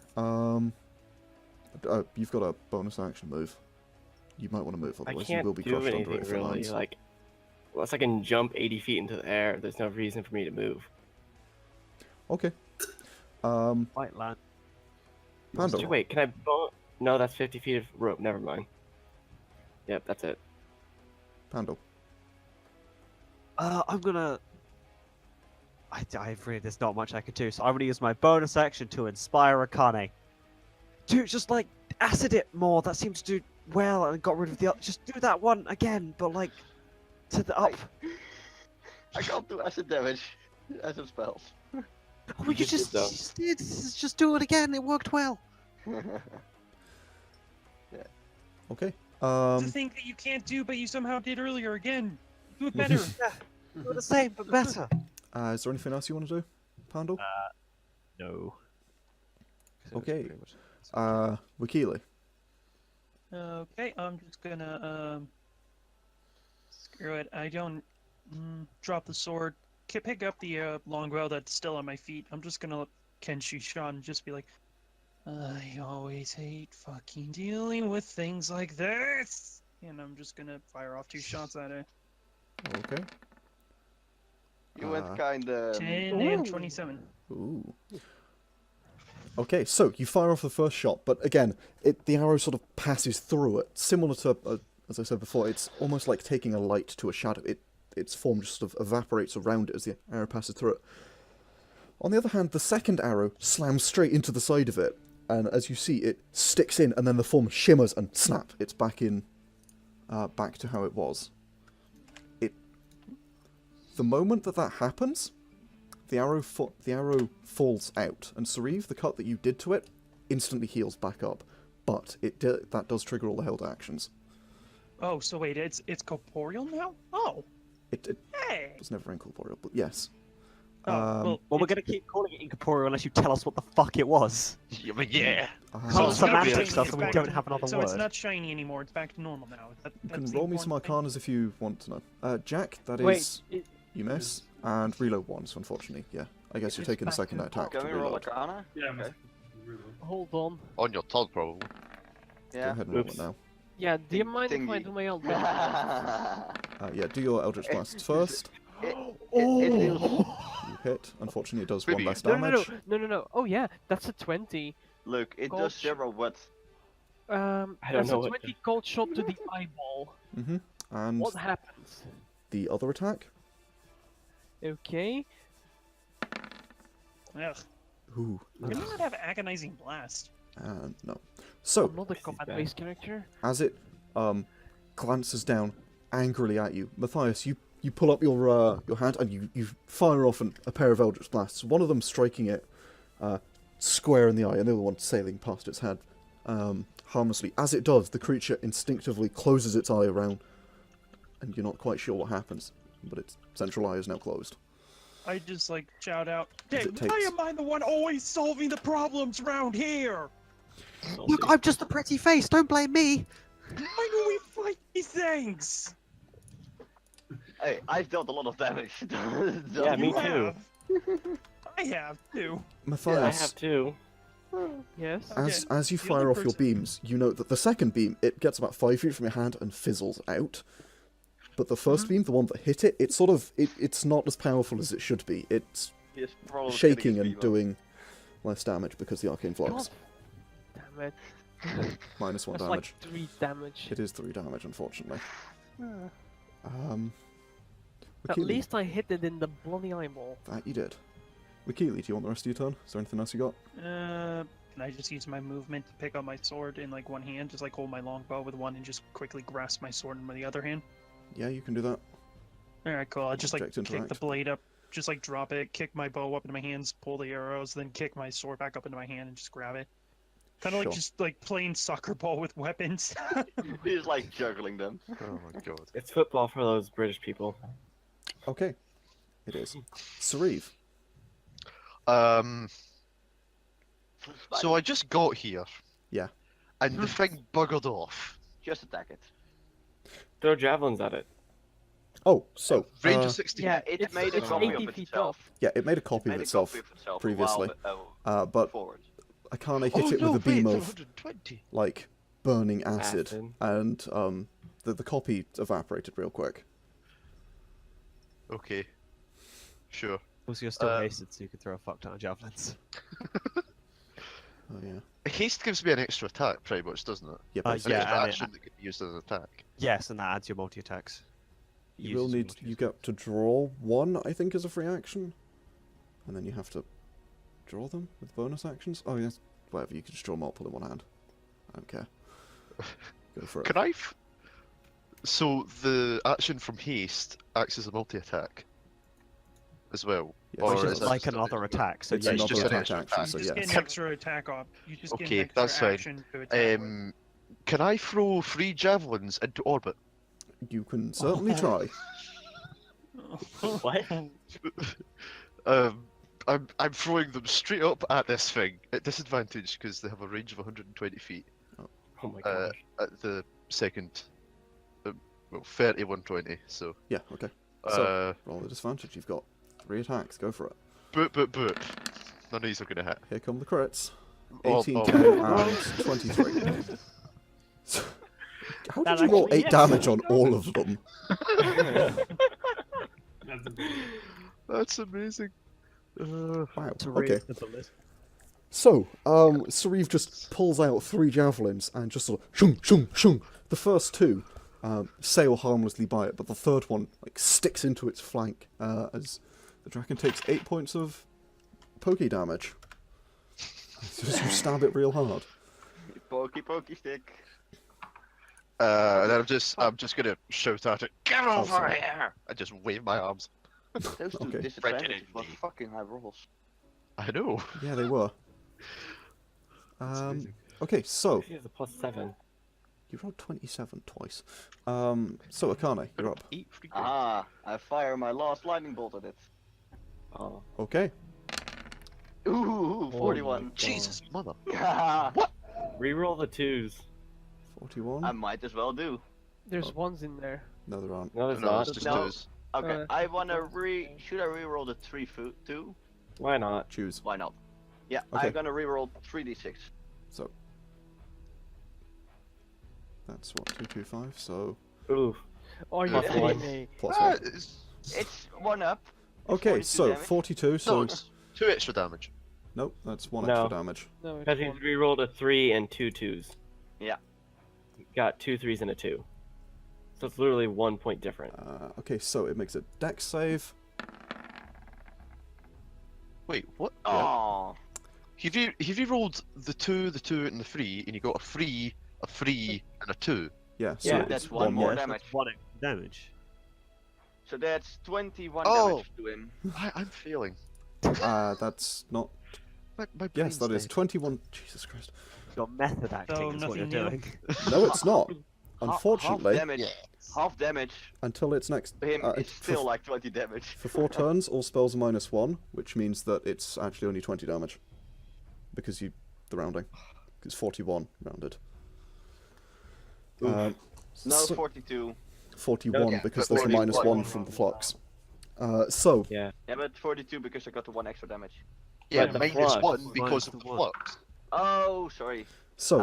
Speaker 1: You've got a bonus action move. You might want to move,
Speaker 4: I
Speaker 1: otherwise you
Speaker 4: can't
Speaker 1: will be
Speaker 4: do
Speaker 1: crushed under
Speaker 4: anything
Speaker 1: it if it
Speaker 4: really.
Speaker 1: lands.
Speaker 4: Like, unless I can jump 80 feet into the air, there's no reason for me to move.
Speaker 1: Okay.
Speaker 3: Might land.
Speaker 1: Pandal.
Speaker 4: Wait, can I? No, that's 50 feet of rope. Never mind. Yep, that's it.
Speaker 1: Pandal.
Speaker 3: I'm gonna. I've really, there's not much I can do, so I'm gonna use my bonus action to inspire Akane. Dude, just like acid it more. That seems to do well, and got rid of the. Just do that one again, but like to the up.
Speaker 2: I can't do acid damage. Acid spells.
Speaker 3: Oh, you just did. Just do it again. It worked well.
Speaker 1: Okay.
Speaker 7: It's a thing that you can't do, but you somehow did earlier again. Do it better.
Speaker 3: Do it the same, but better.
Speaker 1: Is there anything else you want to do, Pandal?
Speaker 3: No.
Speaker 1: Okay. Wakili.
Speaker 7: Okay, I'm just gonna screw it. I don't drop the sword. Pick up the longbow that's still on my feet. I'm just gonna let Kenshi Shan just be like, I always hate fucking dealing with things like this, and I'm just gonna fire off 2 shots at it.
Speaker 1: Okay.
Speaker 2: You went kinda.
Speaker 7: 10 and 27.
Speaker 1: Ooh. Okay, so you fire off the first shot, but again, the arrow sort of passes through it. Similar to, as I said before, it's almost like taking a light to a shadow. Its form just sort of evaporates around it as the arrow passes through it. On the other hand, the second arrow slams straight into the side of it, and as you see, it sticks in, and then the form shimmers, and snap, it's back in, back to how it was. The moment that happens, the arrow falls out, and Sauriv, the cut that you did to it, instantly heals back up. But that does trigger all the held actions.
Speaker 7: Oh, so wait, it's corporeal now? Oh.
Speaker 1: It
Speaker 7: Hey.
Speaker 1: was never incorporeal, but yes.
Speaker 7: Oh,
Speaker 3: Well, we're gonna keep calling it incorporeal unless you tell us what the fuck it was.
Speaker 8: Yeah, but yeah.
Speaker 3: Some
Speaker 7: it's not
Speaker 3: semantic
Speaker 7: shiny,
Speaker 3: stuff,
Speaker 7: it's
Speaker 3: and we
Speaker 7: back
Speaker 3: don't
Speaker 7: to-
Speaker 3: have another
Speaker 7: so
Speaker 3: word.
Speaker 7: it's not shiny anymore. It's back to normal now.
Speaker 1: You can roll me some arcanas if you want to know. Jack, that
Speaker 6: Wait,
Speaker 1: is... You miss, and reload once, unfortunately. Yeah, I guess you're
Speaker 7: It's
Speaker 1: taking a
Speaker 7: back
Speaker 1: second
Speaker 7: to-
Speaker 1: attack
Speaker 2: Can
Speaker 1: to
Speaker 2: we roll
Speaker 1: reload.
Speaker 2: Arcana?
Speaker 5: Yeah,
Speaker 2: Okay.
Speaker 6: Hold on.
Speaker 8: On your tongue, probably.
Speaker 1: Go
Speaker 2: Yeah.
Speaker 1: ahead and roll it
Speaker 4: Oops.
Speaker 1: now.
Speaker 6: Yeah, do you mind if I
Speaker 2: Thingy.
Speaker 6: do my Eldritch?
Speaker 1: Yeah, do your Eldritch Blasts first.
Speaker 2: It
Speaker 1: You hit. Unfortunately, it does one
Speaker 8: Maybe.
Speaker 1: less
Speaker 6: No,
Speaker 1: damage.
Speaker 6: no. Oh yeah, that's a 20.
Speaker 2: Look, it
Speaker 6: Cold
Speaker 2: does
Speaker 6: sh-
Speaker 2: 0 what?
Speaker 4: I don't
Speaker 6: That's
Speaker 4: know
Speaker 6: a
Speaker 4: what
Speaker 6: 20 cold shot to the eyeball.
Speaker 1: And
Speaker 6: What happens?
Speaker 1: the other attack?
Speaker 6: Okay.
Speaker 7: Ugh.
Speaker 1: Ooh,
Speaker 7: Can you not have agonizing blast?
Speaker 1: and no. So,
Speaker 6: I'm not a combat-based character.
Speaker 1: as it glances down angrily at you, Mathias, you pull up your hand and you fire off a pair of Eldritch Blasts. One of them striking it square in the eye, and the other one sailing past its head harmlessly. As it does, the creature instinctively closes its eye around, and you're not quite sure what happens, but its central eye is now closed.
Speaker 7: I just like shout out,
Speaker 1: As
Speaker 7: hey,
Speaker 1: it
Speaker 7: why
Speaker 1: takes-
Speaker 7: am I the one always solving the problems around here?
Speaker 3: Look, I'm just a pretty face. Don't blame me.
Speaker 7: Why do we fight these things?
Speaker 2: Hey, I've dealt a lot of damage.
Speaker 4: Yeah, me
Speaker 7: You
Speaker 4: too.
Speaker 7: have. I have too.
Speaker 4: I
Speaker 1: Matthias,
Speaker 4: have two.
Speaker 6: Yes.
Speaker 1: as you
Speaker 7: The
Speaker 1: fire
Speaker 7: other
Speaker 1: off your
Speaker 7: person-
Speaker 1: beams, you note that the second beam, it gets about 5 feet from your hand and fizzles out. But the first beam, the one that hit it, it's sort of, it's not as powerful as it should be. It's
Speaker 2: He has problems
Speaker 1: shaking
Speaker 2: getting his
Speaker 1: and
Speaker 2: beam up.
Speaker 1: doing less damage because the arcane flux.
Speaker 6: Damn it.
Speaker 1: Minus 1
Speaker 6: That's
Speaker 1: damage.
Speaker 6: like 3 damage.
Speaker 1: It is 3 damage, unfortunately.
Speaker 6: At
Speaker 1: Wakili,
Speaker 6: least I hit it in the bloody eyeball.
Speaker 1: that you did. Wakili, do you want the rest of your turn? Is there anything else you got?
Speaker 7: Can I just use my movement to pick up my sword in like one hand, just like hold my longbow with one and just quickly grasp my sword in the other hand?
Speaker 1: Yeah, you can do that.
Speaker 7: Alright, cool. I'll just like
Speaker 1: Object
Speaker 7: kick the
Speaker 1: interact.
Speaker 7: blade up, just like drop it, kick my bow up into my hands, pull the arrows, then kick my sword back up into my hand and just grab it. Kind of
Speaker 1: Sure.
Speaker 7: like just like playing soccer ball with weapons.
Speaker 2: He's like juggling them.
Speaker 8: Oh my god.
Speaker 4: It's football for those British people.
Speaker 1: Okay. It is. Sauriv.
Speaker 8: So I just got here.
Speaker 1: Yeah.
Speaker 8: And the thing buggered off.
Speaker 2: Just attack it.
Speaker 4: Throw javelins at it.
Speaker 1: Oh, so,
Speaker 8: Range of 60.
Speaker 6: Yeah,
Speaker 2: It made a
Speaker 6: it's
Speaker 2: copy
Speaker 6: 80
Speaker 2: of
Speaker 6: feet
Speaker 2: itself.
Speaker 1: yeah, it made a
Speaker 2: It
Speaker 1: copy
Speaker 2: made
Speaker 1: of
Speaker 2: a
Speaker 1: itself
Speaker 2: copy of itself
Speaker 1: previously.
Speaker 2: while,
Speaker 1: but
Speaker 2: forward.
Speaker 1: Akane hit it
Speaker 8: no,
Speaker 1: with a beam
Speaker 8: wait,
Speaker 1: of,
Speaker 8: 120.
Speaker 1: like, burning acid,
Speaker 4: Acid.
Speaker 1: and the copy evaporated real quick.
Speaker 8: Okay. Sure.
Speaker 3: Also, you're still hasted, so you can throw a fuck ton of javelins.
Speaker 1: Oh, yeah.
Speaker 8: Haste gives me an extra attack, pretty much, doesn't it?
Speaker 1: Yeah,
Speaker 3: Uh,
Speaker 8: An
Speaker 1: basically.
Speaker 3: yeah,
Speaker 8: extra
Speaker 3: and it-
Speaker 8: action that can be used as an attack.
Speaker 3: Yes, and that adds your multi-attacks.
Speaker 1: You will need, you get to draw one, I think, as a free action. And then you have to draw them with bonus actions. Oh, yes, whatever, you can just draw multiple in one hand. I don't care. Go for it.
Speaker 8: Can I? So the action from haste acts as a multi-attack as well.
Speaker 1: Yes,
Speaker 3: Which
Speaker 1: or
Speaker 3: is
Speaker 1: that
Speaker 3: like
Speaker 1: just
Speaker 3: another attack, so
Speaker 1: It's
Speaker 3: yeah,
Speaker 8: it's
Speaker 3: you
Speaker 8: just
Speaker 3: can
Speaker 8: an
Speaker 3: do
Speaker 8: extra
Speaker 3: that.
Speaker 1: action,
Speaker 8: attack.
Speaker 1: so
Speaker 7: You just
Speaker 1: yes.
Speaker 7: get an extra attack off. You just get
Speaker 8: Okay,
Speaker 7: an extra
Speaker 8: that's fine.
Speaker 7: action to attack with.
Speaker 8: Can I throw 3 javelins into orbit?
Speaker 1: You can certainly try.
Speaker 4: What?
Speaker 8: I'm throwing them straight up at this thing at disadvantage because they have a range of 120 feet.
Speaker 4: Oh my gosh.
Speaker 8: At the second, well, 30, 120. So
Speaker 1: Yeah, okay.
Speaker 8: uh,
Speaker 1: Roll the disadvantage. You've got 3 attacks. Go for it.
Speaker 8: boop. None of these are gonna hit.
Speaker 1: Here come the crits.
Speaker 8: Oh,
Speaker 1: 18,
Speaker 8: oh.
Speaker 1: 10, and 23. So, how did
Speaker 6: That
Speaker 1: you roll
Speaker 6: actually
Speaker 1: 8
Speaker 6: hits.
Speaker 1: damage on all of them?
Speaker 5: That's
Speaker 8: That's amazing.
Speaker 1: Wow.
Speaker 3: To
Speaker 1: Okay.
Speaker 3: raise the list.
Speaker 1: So, Sauriv just pulls out 3 javelins and just sort of shung, shung, shung. The first 2 sail harmlessly by it, but the third one like sticks into its flank as the dragon takes 8 points of pokey damage. Just you stab it real hard.
Speaker 2: Pokey stick.
Speaker 8: And then I'm just gonna shout at it. Get over
Speaker 1: sorry.
Speaker 8: here! I just wave my arms.
Speaker 2: Those two
Speaker 1: Okay.
Speaker 2: disadvantages were fucking high rolls.
Speaker 8: I know.
Speaker 1: Yeah, they were.
Speaker 8: amazing.
Speaker 1: Okay, so
Speaker 4: She has a +7.
Speaker 1: you rolled 27 twice. So Akane, you're up.
Speaker 8: 8 free
Speaker 2: Ah, I fire my last lightning bolt at it.
Speaker 4: Oh.
Speaker 1: Okay.
Speaker 2: Ooh, 41.
Speaker 8: Jesus, mother.
Speaker 2: What?
Speaker 4: Reroll the 2s.
Speaker 1: 41.
Speaker 2: I might as well do.
Speaker 6: There's ones in there.
Speaker 1: No, there aren't.
Speaker 4: No, there's
Speaker 8: No,
Speaker 4: not.
Speaker 8: it's just
Speaker 2: No.
Speaker 8: those.
Speaker 2: Okay, I wanna should I reroll the 3 foot too?
Speaker 4: Why not?
Speaker 1: Choose.
Speaker 2: Why not? Yeah,
Speaker 1: Okay.
Speaker 2: I'm gonna reroll 3d6.
Speaker 1: So. That's what, 225, so
Speaker 4: Ooh.
Speaker 6: Are you
Speaker 4: Plus
Speaker 6: kidding
Speaker 4: one.
Speaker 6: me?
Speaker 1: plus
Speaker 8: Ah,
Speaker 1: 1.
Speaker 2: It's 1 up.
Speaker 1: Okay,
Speaker 2: 42
Speaker 1: so
Speaker 2: damage.
Speaker 1: 42, so...
Speaker 8: No, it's 2 extra damage.
Speaker 1: Nope, that's 1
Speaker 4: No.
Speaker 1: extra damage.
Speaker 6: No, it's
Speaker 4: Because he's
Speaker 6: one.
Speaker 4: rerolled a 3 and 2 2s.
Speaker 2: Yeah.
Speaker 4: Got 2 3s and a 2. So it's literally 1 point different.
Speaker 1: Okay, so it makes a dex save.
Speaker 8: Wait, what?
Speaker 2: Oh,
Speaker 8: Have you rolled the 2, and the 3, and you got a 3, and a 2?
Speaker 1: Yeah, so
Speaker 4: Yeah,
Speaker 1: it's
Speaker 2: that's 1 more
Speaker 1: more.
Speaker 2: damage.
Speaker 3: One extra damage.
Speaker 2: So that's 21
Speaker 8: Oh.
Speaker 2: damage to him.
Speaker 8: I'm failing.
Speaker 1: That's not...
Speaker 8: My
Speaker 1: Yes,
Speaker 8: brain's
Speaker 1: that is
Speaker 8: dead.
Speaker 1: 21... Jesus Christ.
Speaker 3: Your method acting is what you're
Speaker 7: nothing new.
Speaker 3: doing.
Speaker 1: No, it's not.
Speaker 2: Half
Speaker 1: Unfortunately,
Speaker 2: damage. Half damage
Speaker 1: until it's next...
Speaker 2: to him is
Speaker 1: for-
Speaker 2: still like 20 damage.
Speaker 1: For 4 turns, all spells are -1, which means that it's actually only 20 damage. Because the rounding. It's 41 rounded.
Speaker 2: No,
Speaker 1: so-
Speaker 2: 42.
Speaker 1: 41
Speaker 4: Okay,
Speaker 1: because
Speaker 8: but
Speaker 1: there's a
Speaker 8: only
Speaker 1: -1
Speaker 8: one.
Speaker 1: from the flux. So
Speaker 4: Yeah.
Speaker 2: Yeah, but 42 because I got the 1 extra damage.
Speaker 8: Yeah,
Speaker 4: But the
Speaker 8: minus
Speaker 4: flux.
Speaker 8: 1 because
Speaker 3: Minus
Speaker 8: of
Speaker 3: the
Speaker 8: the
Speaker 3: one.
Speaker 8: flux.
Speaker 2: Oh, sorry.
Speaker 1: So,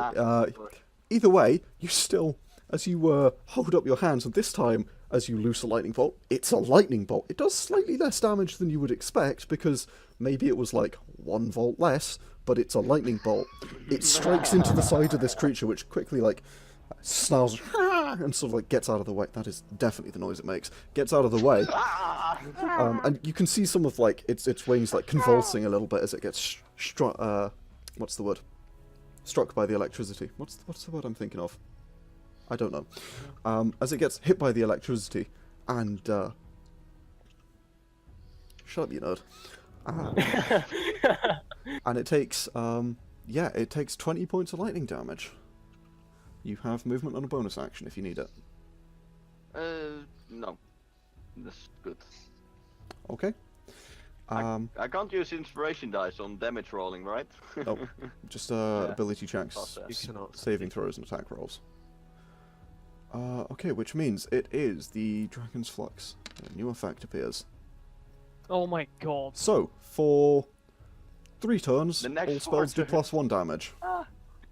Speaker 1: either way, you still, as you hold up your hands, and this time, as you loose a lightning bolt, it's a lightning bolt. It does slightly less damage than you would expect, because maybe it was like 1 volt less, but it's a lightning bolt. It strikes into the side of this creature, which quickly, like, snarls, and sort of, like, gets out of the way. That is definitely the noise it makes. Gets out of the way. And you can see some of, like, its wings, like, convulsing a little bit as it gets what's the word? Struck by the electricity. What's the word I'm thinking of? I don't know. As it gets hit by the electricity, and shut up, you nerd. And it takes it takes 20 points of lightning damage. You have movement on a bonus action if you need it.
Speaker 2: No. That's good.
Speaker 1: Okay.
Speaker 2: I can't use inspiration dice on damage rolling, right?
Speaker 1: Oh, just
Speaker 2: Yeah.
Speaker 1: ability checks,
Speaker 3: You cannot.
Speaker 1: saving throws, and attack rolls. Okay, which means it is the Dragon's Flux. A new effect appears.
Speaker 6: Oh my god.
Speaker 1: So, for 3 turns,
Speaker 2: The next
Speaker 1: all spells do
Speaker 2: 4
Speaker 1: +1 damage.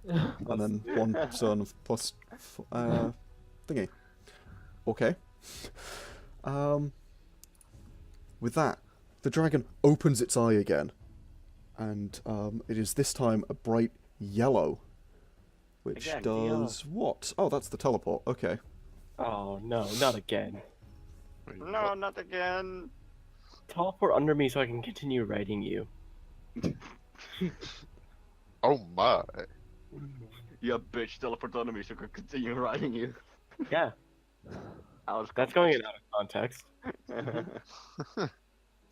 Speaker 1: And then 1 turn of plus thingy. Okay. With that, the dragon opens its eye again, and it is this time a bright yellow, which
Speaker 2: Again,
Speaker 1: does what? Oh, that's the teleport. Okay.
Speaker 4: Oh no, not again.
Speaker 2: No, not again.
Speaker 4: Teleport under me so I can continue writing you.
Speaker 8: Oh my.
Speaker 2: Yeah, bitch, teleport on me so I can continue riding you.
Speaker 4: Yeah, that's going in out of context.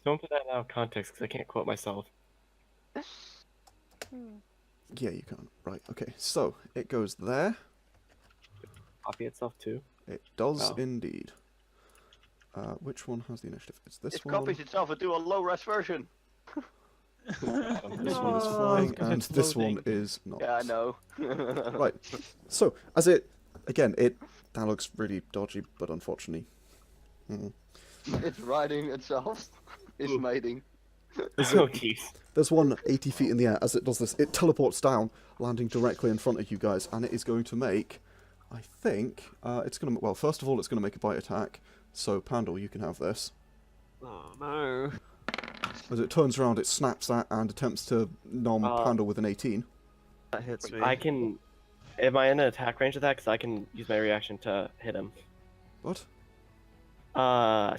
Speaker 4: Don't put that out of context because I can't quote myself.
Speaker 1: Yeah, you can't. Right. Okay. So it goes there.
Speaker 4: Copy itself too.
Speaker 1: It does
Speaker 4: Oh.
Speaker 1: indeed. Which one has the initiative? It's this
Speaker 2: It
Speaker 1: one.
Speaker 2: copies itself into a low-res version.
Speaker 1: This one is
Speaker 6: Oh,
Speaker 1: flying,
Speaker 6: because
Speaker 1: and
Speaker 6: it's
Speaker 1: this one
Speaker 6: loading.
Speaker 1: is not.
Speaker 2: Yeah, I know.
Speaker 1: Right. So, as it... Again, that looks really dodgy, but unfortunately...
Speaker 2: It's riding itself. It's mating.
Speaker 1: Is
Speaker 4: Oh
Speaker 1: it,
Speaker 4: jeez.
Speaker 1: there's one 80 feet in the air. As it does this, it teleports down, landing directly in front of you guys, and it is going to make... I think... it's going to... Well, first of all, it's going to make a bite attack. So, Pandal, you can have this.
Speaker 3: Oh no.
Speaker 1: As it turns around, it snaps that and attempts to nom Pandal with an 18.
Speaker 3: That hits me.
Speaker 4: I can. Am I in an attack range of that? Because I can use my reaction to hit him.
Speaker 1: What?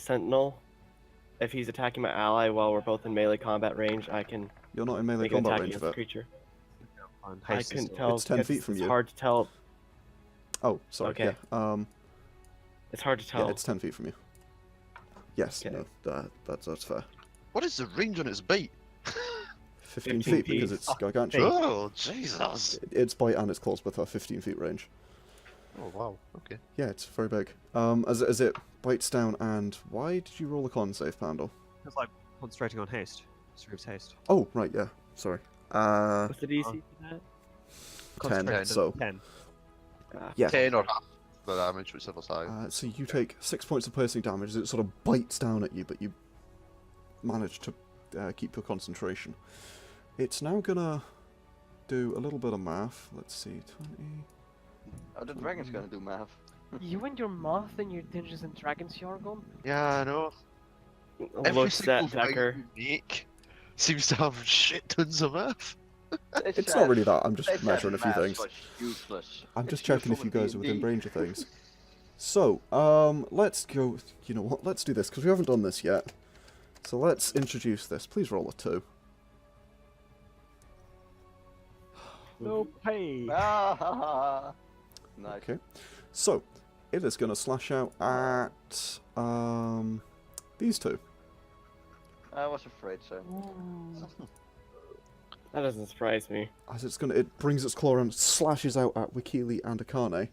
Speaker 4: Sentinel. If he's attacking my ally while we're both in melee combat range, I can
Speaker 1: You're not in melee
Speaker 4: make an
Speaker 1: combat
Speaker 4: attack
Speaker 1: range
Speaker 4: against
Speaker 1: of
Speaker 4: the
Speaker 1: it.
Speaker 4: creature.
Speaker 3: Fine,
Speaker 4: I
Speaker 3: haste is
Speaker 4: couldn't
Speaker 3: still-
Speaker 4: tell.
Speaker 1: It's 10 feet from
Speaker 4: it's
Speaker 1: you.
Speaker 4: hard to tell.
Speaker 1: Oh, sorry.
Speaker 4: Okay.
Speaker 1: Yeah.
Speaker 4: It's hard to tell.
Speaker 1: Yeah, it's 10 feet from you. Yes,
Speaker 4: Okay.
Speaker 1: no, that's fair.
Speaker 8: What is the range on its bite?
Speaker 1: 15
Speaker 4: 15
Speaker 1: feet because
Speaker 4: feet.
Speaker 1: it's gargantuan.
Speaker 8: Oh, Jesus.
Speaker 1: Its bite and its claws both are 15 feet range.
Speaker 8: Oh, wow. Okay.
Speaker 1: Yeah, it's very big. As it bites down, and why did you roll a con save, Pandal?
Speaker 3: It's like concentrating on haste. Sauriv's haste.
Speaker 1: Oh, right, yeah. Sorry.
Speaker 4: What's the DC for that?
Speaker 1: 10,
Speaker 3: 10.
Speaker 1: so...
Speaker 3: 10.
Speaker 1: Yeah.
Speaker 8: 10 or half the damage, whichever's high.
Speaker 1: So you take 6 points of piercing damage as it sort of bites down at you, but you manage to keep your concentration. It's now gonna do a little bit of math. Let's see, 20...
Speaker 2: Oh, the dragon's gonna do math.
Speaker 6: You and your math and your Dungeons and Dragons jargon?
Speaker 8: Yeah, I know. Every
Speaker 4: Looks
Speaker 8: single
Speaker 4: that
Speaker 8: thing
Speaker 4: Decker.
Speaker 8: you make seems to have shit tons of math.
Speaker 1: It's not really that, I'm just measuring a few things.
Speaker 2: Useless.
Speaker 1: I'm just
Speaker 2: It's
Speaker 1: checking if
Speaker 2: useful
Speaker 1: you
Speaker 2: in
Speaker 1: guys are within
Speaker 2: D&D.
Speaker 1: range of things. So, let's go... You know what, let's do this, because we haven't done this yet. So let's introduce this. Please roll a 2.
Speaker 3: No pay.
Speaker 2: Ah, ha, ha. Nice.
Speaker 1: Okay. So, it is going to slash out at... these two.
Speaker 2: I was afraid so.
Speaker 4: That doesn't surprise me.
Speaker 1: As it brings its claw and slashes out at Wikili and Akane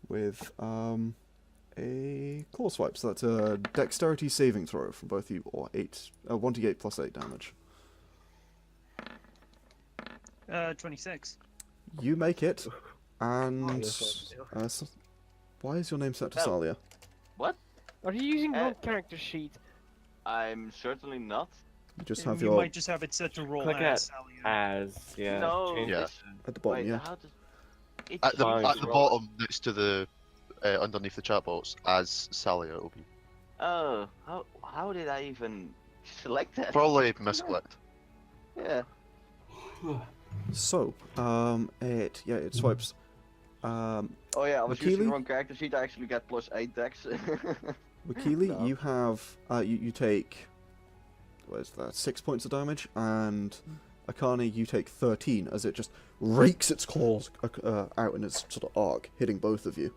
Speaker 1: with a claw swipe. So that's a dexterity saving throw from both you, or 1d8 plus 8 damage.
Speaker 7: 26.
Speaker 1: You make it, and
Speaker 3: Oh,
Speaker 1: why is your name set to
Speaker 2: Oh.
Speaker 1: Salia?
Speaker 2: What?
Speaker 6: Are you using
Speaker 2: Uh,
Speaker 6: wrong character sheet?
Speaker 2: I'm certainly not.
Speaker 1: You just have
Speaker 7: You
Speaker 1: your
Speaker 7: might just have it set to roll
Speaker 4: Click
Speaker 7: as
Speaker 4: at
Speaker 7: Salia.
Speaker 4: yeah.
Speaker 2: No,
Speaker 4: change
Speaker 8: Yeah.
Speaker 2: it's-
Speaker 1: at the bottom,
Speaker 2: wait,
Speaker 1: yeah.
Speaker 2: how does it
Speaker 8: At the
Speaker 4: Fine.
Speaker 8: at the bottom next to the underneath the chat box as Salia it'll be.
Speaker 2: Oh, how did I even select that?
Speaker 8: Probably misclicked.
Speaker 2: Yeah.
Speaker 1: So, it swipes.
Speaker 2: Oh yeah, I was using
Speaker 1: Wakili?
Speaker 2: the wrong character sheet. I actually got +8 dex.
Speaker 1: Wakili,
Speaker 2: No.
Speaker 1: you have you take what is that? 6 points of damage, and Akane, you take 13 as it just rakes its claws out in its sort of arc, hitting both of you.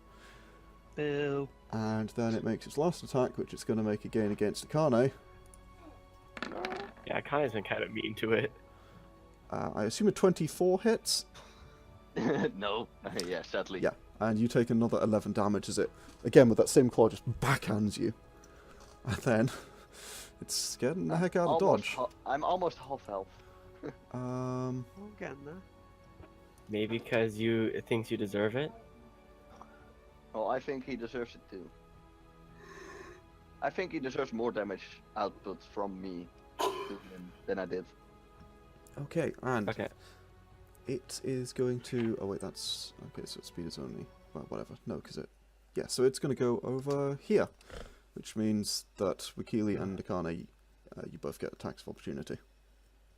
Speaker 7: Boo.
Speaker 1: And then it makes its last attack, which it's going to make again against Akane.
Speaker 4: Yeah, Akane's been kind of mean to it.
Speaker 1: I assume a 24 hits.
Speaker 2: No. Yeah, sadly.
Speaker 1: Yeah, and you take another 11 damage as it, again with that same claw, just backhands you. And then it's getting the heck out of dodge.
Speaker 2: I'm almost half health.
Speaker 1: Um,
Speaker 3: I'm getting there.
Speaker 4: Maybe because it thinks you deserve it.
Speaker 2: Well, I think he deserves it too. I think he deserves more damage output from me than I did.
Speaker 1: okay, and
Speaker 4: Okay.
Speaker 1: it is going to. Oh wait, that's okay. So speed is only. Well, whatever. No, because it. Yeah, so it's going to go over here, which means that Wakili and Akane, you both get attacks of opportunity.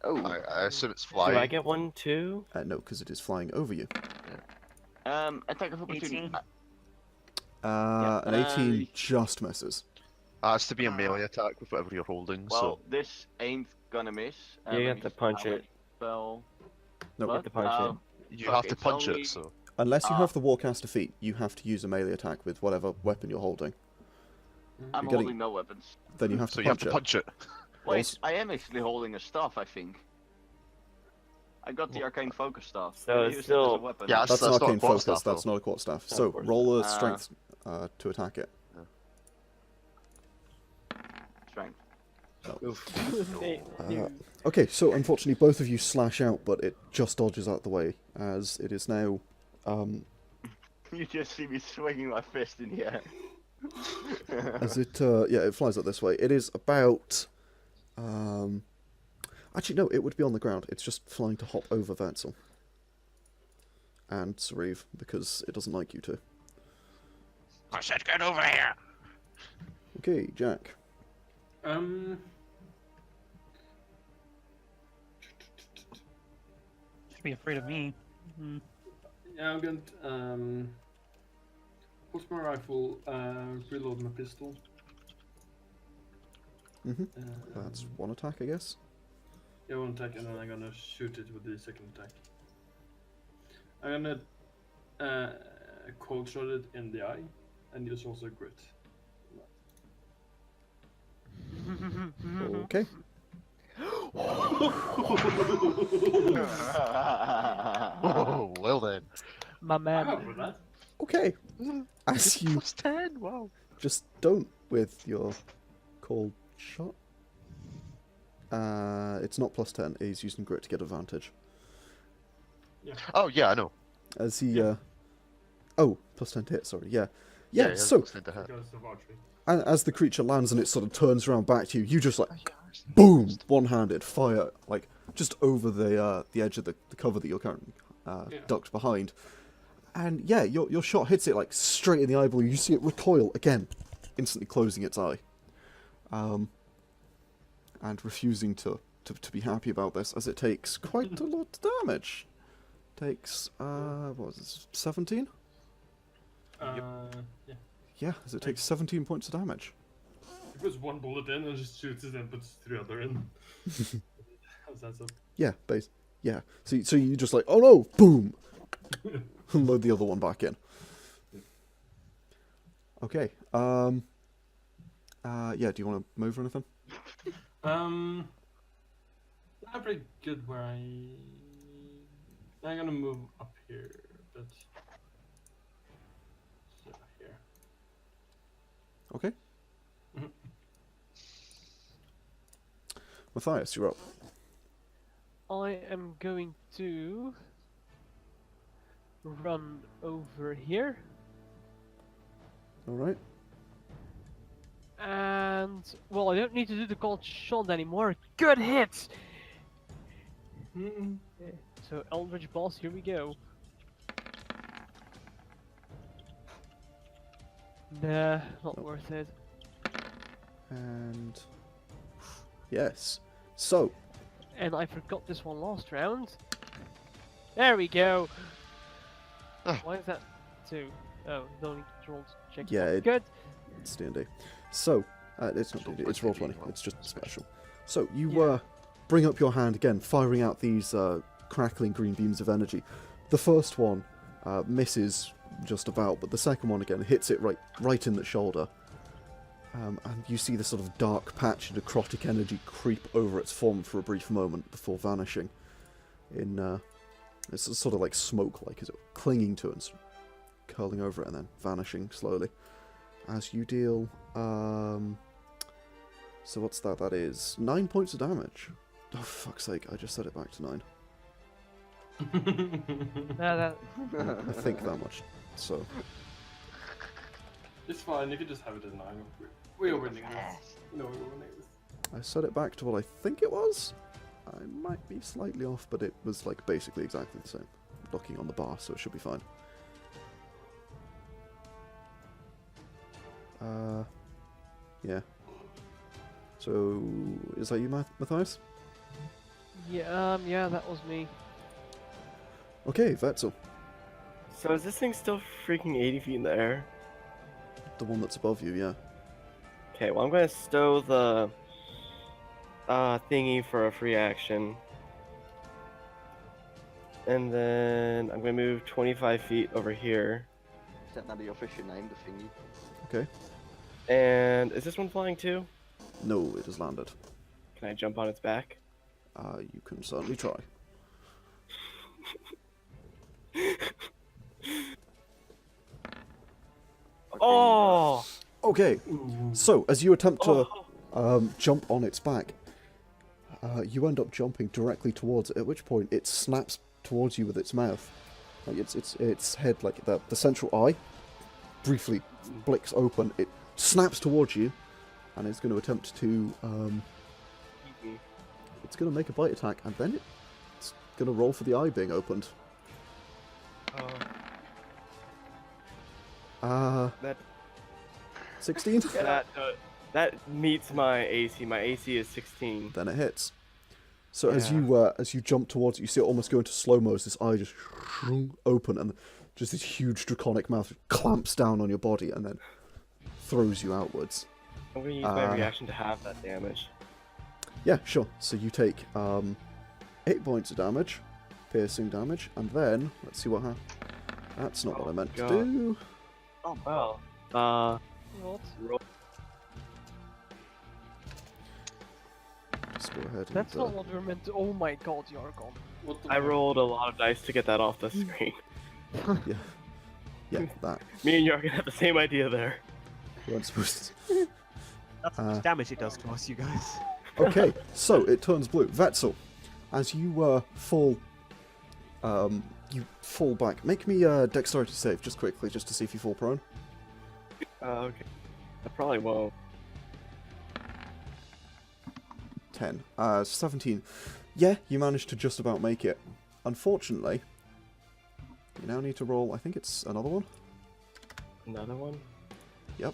Speaker 2: Oh.
Speaker 8: I assume it's
Speaker 4: Do
Speaker 8: flying.
Speaker 4: I get one too?
Speaker 1: No, because it is flying over you.
Speaker 2: Attack of opportunity.
Speaker 7: 18.
Speaker 1: An 18 just misses.
Speaker 8: Has to be a melee attack with whatever you're holding.
Speaker 2: Well, this ain't gonna miss.
Speaker 4: You
Speaker 2: let
Speaker 4: have
Speaker 2: me
Speaker 4: to
Speaker 2: just-
Speaker 4: punch
Speaker 2: I'll
Speaker 4: it.
Speaker 2: Spell.
Speaker 1: No,
Speaker 4: You have to punch
Speaker 8: you
Speaker 2: fuck,
Speaker 8: have to
Speaker 2: it's
Speaker 8: punch
Speaker 2: only-
Speaker 8: it. So
Speaker 1: unless you
Speaker 2: Ah.
Speaker 1: have the Warcaster feat, you have to use a melee attack with whatever weapon you're holding.
Speaker 2: I'm
Speaker 1: You're getting-
Speaker 2: holding no weapons.
Speaker 1: Then you have to
Speaker 8: so you have
Speaker 1: punch
Speaker 8: to
Speaker 1: it.
Speaker 8: punch it.
Speaker 2: Wait,
Speaker 1: Also-
Speaker 2: I am actually holding a staff, I think. I got the arcane focus staff.
Speaker 4: So
Speaker 2: I
Speaker 4: it's
Speaker 2: used it as
Speaker 4: still-
Speaker 2: a weapon.
Speaker 8: Yeah,
Speaker 1: That's an
Speaker 8: not
Speaker 1: arcane
Speaker 8: quarter
Speaker 1: focus.
Speaker 8: staff,
Speaker 1: That's
Speaker 8: though.
Speaker 1: not a quarter staff.
Speaker 4: Not
Speaker 1: So
Speaker 4: a quarter
Speaker 1: roll a
Speaker 2: staff.
Speaker 1: strength to attack it.
Speaker 2: Strength.
Speaker 1: Okay, so unfortunately both of you slash out, but it just dodges out the way as it is now.
Speaker 2: You just see me swinging my fist in the air.
Speaker 1: As it it flies up this way. It is about. Actually, no, it would be on the ground. It's just flying to hop over Vesztel and Sauriv because it doesn't like you two.
Speaker 8: I said get over here.
Speaker 1: Okay, Jack.
Speaker 7: Should be afraid of me.
Speaker 5: Yeah, I'm going to put my rifle, reload my pistol.
Speaker 1: Mhm. That's one attack, I guess.
Speaker 5: Yeah, one attack, and then I'm gonna shoot it with the second attack. I'm gonna cold shot it in the eye, and use also grit.
Speaker 1: Okay.
Speaker 8: Oh, well then.
Speaker 6: My
Speaker 5: I'm
Speaker 6: man.
Speaker 5: happy with that.
Speaker 1: Okay. As you
Speaker 8: Plus 10. Wow.
Speaker 1: just don't with your cold shot. It's not plus 10. He's using grit to get advantage.
Speaker 8: Oh yeah, I know.
Speaker 1: As he
Speaker 5: Yeah.
Speaker 1: Oh, plus 10 to hit. Sorry. Yeah. Yeah.
Speaker 8: yeah,
Speaker 1: So
Speaker 8: plus 10 to hit.
Speaker 5: Because of archery.
Speaker 1: as the creature lands and it sort of turns around back to you, you just like boom, one-handed fire like just over the edge of the cover that you're currently ducked behind. And yeah, your shot hits it like straight in the eyeball. You see it recoil again, instantly closing its eye, and refusing to be happy about this as it takes quite a lot of damage. Takes what was it, 17?
Speaker 5: Yeah.
Speaker 1: Yeah, as it takes 17 points of damage.
Speaker 5: It puts one bullet in and just shoots it and puts 3 other in. How's that up?
Speaker 1: Yeah, yeah. So you just like, oh no, boom, and load the other one back in. Okay. Yeah. Do you want to move or anything?
Speaker 5: I'm pretty good where I'm gonna move up here, but so here.
Speaker 1: Okay.
Speaker 5: Mhm.
Speaker 1: Mathias, you're up.
Speaker 6: I am going to run over here,
Speaker 1: All right.
Speaker 6: And well, I don't need to do the cold shot anymore. Good hit. So Eldritch Boss, here we go. Nah, not
Speaker 1: Nope.
Speaker 6: worth it.
Speaker 1: And yes. So
Speaker 6: And I forgot this one last round. There we go.
Speaker 8: Ah.
Speaker 6: Why is that 2? Oh, no need to roll to check.
Speaker 1: Yeah,
Speaker 6: that. Good.
Speaker 1: it's D&D. So it's not
Speaker 8: So
Speaker 1: D&D.
Speaker 8: for
Speaker 1: It's Roll20.
Speaker 8: D&D,
Speaker 1: It's just
Speaker 8: special.
Speaker 1: special. So you
Speaker 6: Yeah.
Speaker 1: bring up your hand again, firing out these crackling green beams of energy. The first one misses just about, but the second one again hits it right in the shoulder. And you see this sort of dark patch of necrotic energy creep over its form for a brief moment before vanishing. It's sort of like smoke, like is it clinging to it and sort of curling over it and then vanishing slowly. As you deal, so what's that? That is 9 points of damage. Oh fuck's sake! I just set it back to 9.
Speaker 6: That
Speaker 1: I think that much. So
Speaker 5: It's fine, you can just have it at 9. We're winning this. No, we're winning this.
Speaker 1: I set it back to what I think it was. I might be slightly off, but it was like basically exactly the same. Looking on the bar, so it should be fine. Yeah. So, is that you, Mathias?
Speaker 6: yeah, that was me.
Speaker 1: Okay, Vesztel.
Speaker 4: So is this thing still freaking 80 feet in the air?
Speaker 1: The one that's above you, yeah.
Speaker 4: Okay, well I'm gonna stow the thingy for a free action. And then I'm gonna move 25 feet over here.
Speaker 2: Is that not the official name, the thingy?
Speaker 1: Okay.
Speaker 4: And is this one flying too?
Speaker 1: No, it has landed.
Speaker 4: Can I jump on its back?
Speaker 1: You can certainly try.
Speaker 4: Oh!
Speaker 1: Okay, so as you attempt to
Speaker 4: Oh!
Speaker 1: jump on its back, you end up jumping directly towards it, at which point it snaps towards you with its mouth. Like its head, like the central eye, briefly blicks open, it snaps towards you, and it's going to attempt to, it's going to make a bite attack, and then it's going to roll for the eye being opened.
Speaker 4: That
Speaker 1: 16?
Speaker 4: yeah, that meets my AC. My AC is 16.
Speaker 1: Then it hits. So as
Speaker 4: Yeah.
Speaker 1: you jump towards it, you see it almost go into slow-mo as this eye just open, and just this huge draconic mouth clamps down on your body and then throws you outwards.
Speaker 4: I'm gonna use my reaction to have that damage.
Speaker 1: Yeah, sure. So you take 8 points of damage, piercing damage, and then let's see what happens. That's not what I meant
Speaker 4: God.
Speaker 1: to do.
Speaker 4: Oh well.
Speaker 6: What?
Speaker 4: Roll.
Speaker 1: Just go ahead and
Speaker 6: That's not what we're meant to. Oh my god, Yargon.
Speaker 5: What the
Speaker 4: I
Speaker 5: fuck?
Speaker 4: rolled a lot of dice to get that off the screen.
Speaker 1: yeah, that.
Speaker 4: Me and Yargon have the same idea there.
Speaker 1: You weren't supposed to.
Speaker 3: That's how much damage it does to us, you guys.
Speaker 1: Okay, so it turns blue. Vesztel, as you fall back. Make me a dexterity save, just quickly, just to see if you fall prone.
Speaker 4: Okay. I probably won't.
Speaker 1: 10. 17. Yeah, you managed to just about make it. Unfortunately, you now need to roll, I think it's another one?
Speaker 4: Another one?
Speaker 1: Yep.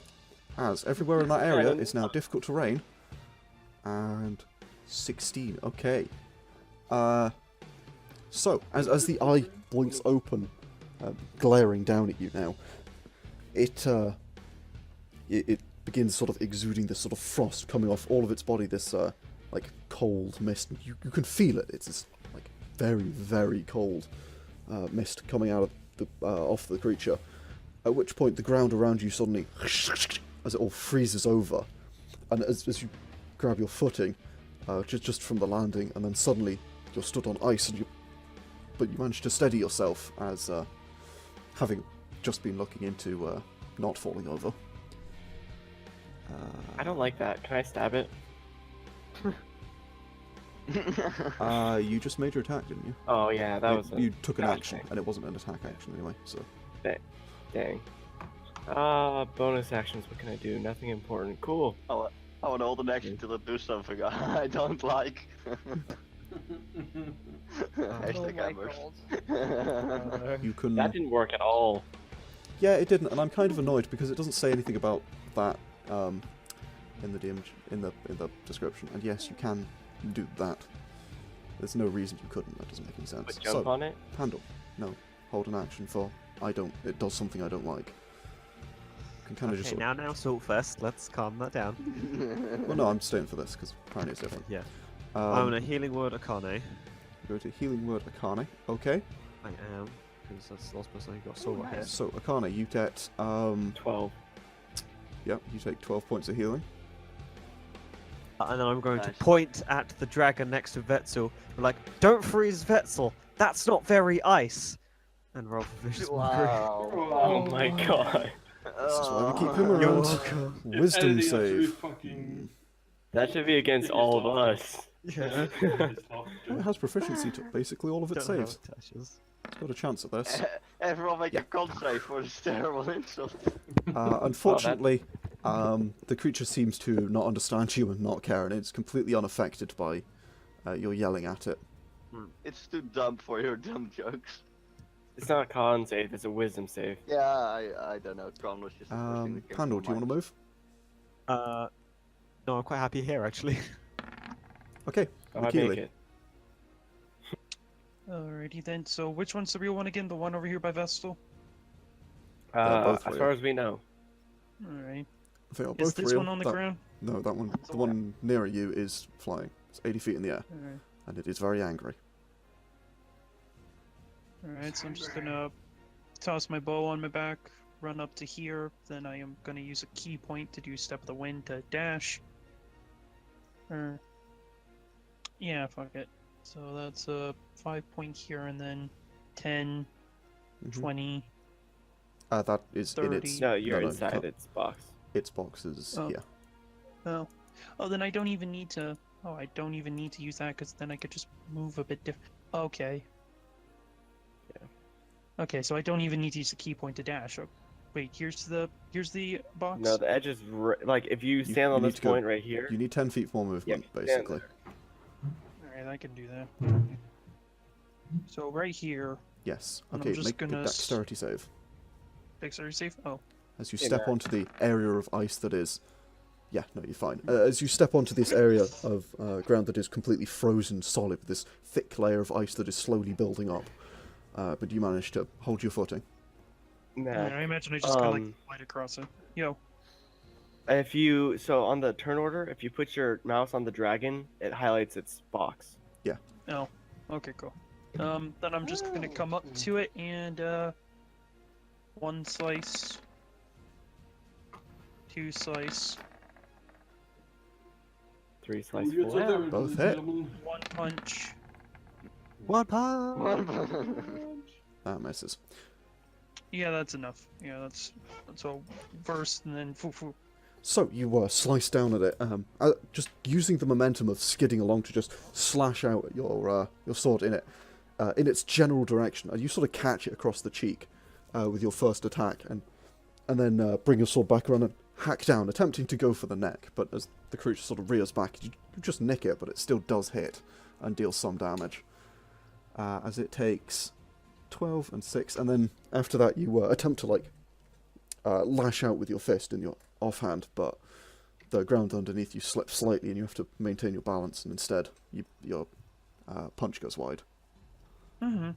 Speaker 1: As everywhere in that area is now difficult terrain. And 16. Okay. So, as the eye blinks open, glaring down at you now, it begins sort of exuding this sort of frost coming off all of its body, this like cold mist. You can feel it. It's this like very, very cold mist coming out of the off the creature. At which point the ground around you suddenly, as it all freezes over, and as you grab your footing, just from the landing, and then suddenly you're stood on ice, but you manage to steady yourself as having just been looking into not falling over.
Speaker 4: I don't like that. Can I stab it?
Speaker 1: You just made your attack, didn't you?
Speaker 4: Oh yeah, that was.
Speaker 1: You took an
Speaker 4: God,
Speaker 1: action,
Speaker 4: dang.
Speaker 1: and it wasn't an attack action anyway. So
Speaker 4: Dang. Bonus actions. What can I do? Nothing important. Cool.
Speaker 2: I want to hold an action till it do something I don't like.
Speaker 6: Oh
Speaker 2: Hashtag
Speaker 6: my
Speaker 2: hammers.
Speaker 6: god.
Speaker 1: You can.
Speaker 4: That didn't work at all.
Speaker 1: Yeah, it didn't, and I'm kind of annoyed because it doesn't say anything about that in the in the description. And yes, you can do that. There's no reason you couldn't. That doesn't make any sense.
Speaker 4: But jump on it.
Speaker 1: Pandal, no, hold an action for I don't. It does something I don't like. You can kind of
Speaker 3: Okay,
Speaker 1: just.
Speaker 3: now, Saltfest. Let's calm that down.
Speaker 1: Well, no, I'm staying for this because apparently it's different.
Speaker 3: Yeah.
Speaker 1: Um,
Speaker 3: I'm gonna healing word Akane.
Speaker 1: Go to healing word Akane. Okay.
Speaker 3: I am, because that's the last person I got sword right here.
Speaker 1: So Akane, you get
Speaker 4: 12.
Speaker 1: Yep, you take 12 points of healing.
Speaker 3: And then I'm going to
Speaker 2: Nice.
Speaker 3: point at the dragon next to Vesztel. We're like, don't freeze Vesztel. That's not very ice. And roll for vicious mockery.
Speaker 2: Wow.
Speaker 4: Oh my god.
Speaker 1: This is why we keep him
Speaker 3: You're
Speaker 1: around.
Speaker 3: welcome.
Speaker 1: Wisdom
Speaker 5: Editing actually
Speaker 1: save.
Speaker 5: fucking.
Speaker 4: That should be against all of us.
Speaker 3: Yeah.
Speaker 1: Well, it has proficiency to basically all of its
Speaker 3: Don't know how
Speaker 1: saves.
Speaker 3: it touches.
Speaker 1: It's got a chance at this.
Speaker 2: Everyone make a con save for this terrible insult.
Speaker 1: Unfortunately, the creature seems to not understand you and not care, and it's completely unaffected by your yelling at it.
Speaker 2: It's too dumb for your dumb jokes.
Speaker 4: It's not a con save, it's a wisdom save.
Speaker 2: Yeah, I don't know. Con was just the first thing that came
Speaker 1: Pandal,
Speaker 2: to
Speaker 1: do you want to move?
Speaker 3: No, I'm quite happy here actually.
Speaker 1: Okay,
Speaker 4: Oh, I
Speaker 1: Akili.
Speaker 4: make it.
Speaker 7: Alrighty then. So which one's the real one again? The one over here by Vesztel?
Speaker 1: both
Speaker 4: As
Speaker 1: real.
Speaker 4: far as we know.
Speaker 7: Alright.
Speaker 1: They are
Speaker 7: Is
Speaker 1: both
Speaker 7: this
Speaker 1: real.
Speaker 7: one on the
Speaker 1: That-
Speaker 7: ground?
Speaker 1: No, that one. The one nearer you is flying. It's 80 feet in the air,
Speaker 7: Alright.
Speaker 1: and it is very angry.
Speaker 7: Alright, so I'm just gonna toss my bow on my back, run up to here, then I am gonna use a key point to do Step of the Wind to dash. Yeah, fuck it. So that's a 5 point here, and then 10,
Speaker 1: Mhm.
Speaker 7: 20.
Speaker 1: That is in
Speaker 7: 30.
Speaker 1: its.
Speaker 4: No, you're
Speaker 1: you
Speaker 4: inside
Speaker 1: can't-
Speaker 4: its box.
Speaker 1: Its boxes.
Speaker 7: Oh.
Speaker 1: Yeah.
Speaker 7: Oh. Oh, then I don't even need to. Oh, I don't even need to use that because then I could just move a bit different. Okay.
Speaker 4: Yeah.
Speaker 7: Okay, so I don't even need to use the key point to dash. Oh, wait, here's the box.
Speaker 4: No, the edge is like if you stand on
Speaker 1: need
Speaker 4: this
Speaker 1: to go-
Speaker 4: point right here.
Speaker 1: You need 10 feet more movement,
Speaker 4: stand
Speaker 1: basically.
Speaker 7: Alright, I can do that. So right here,
Speaker 1: Yes.
Speaker 7: And I'm
Speaker 1: Okay,
Speaker 7: just
Speaker 1: make a
Speaker 7: gonna
Speaker 1: dexterity save.
Speaker 7: dexterity save. Oh,
Speaker 1: As you
Speaker 4: In
Speaker 1: step
Speaker 4: there.
Speaker 1: onto the area of ice that is. Yeah, no, you're fine. As you step onto this area of ground that is completely frozen solid, with this thick layer of ice that is slowly building up, but you manage to hold your footing.
Speaker 4: Nah.
Speaker 7: I imagine I just kind of like
Speaker 4: Um,
Speaker 7: slide across it. Yo.
Speaker 4: If you on the turn order, if you put your mouse on the dragon, it highlights its box.
Speaker 7: Oh, okay, cool. Then I'm just gonna come up to it and one slice, two slice,
Speaker 4: 3 slice
Speaker 5: You're
Speaker 4: 4.
Speaker 5: there,
Speaker 1: Both
Speaker 5: ladies and
Speaker 1: hit.
Speaker 5: gentlemen.
Speaker 7: one punch.
Speaker 3: One punch.
Speaker 1: That misses.
Speaker 7: Yeah, that's enough. Yeah, that's all first, and then foo.
Speaker 1: So you slice down at it, just using the momentum of skidding along to just slash out your sword in it, in its general direction, and you sort of catch it across the cheek with your first attack, and then bring your sword back around and hack down, attempting to go for the neck. But as the creature sort of rears back, you just nick it, but it still does hit and deals some damage. As it takes 12 and 6, and then after that you attempt to lash out with your fist in your offhand, but the ground underneath you slips slightly and you have to maintain your balance, and instead your punch goes wide.
Speaker 7: Mm-hmm.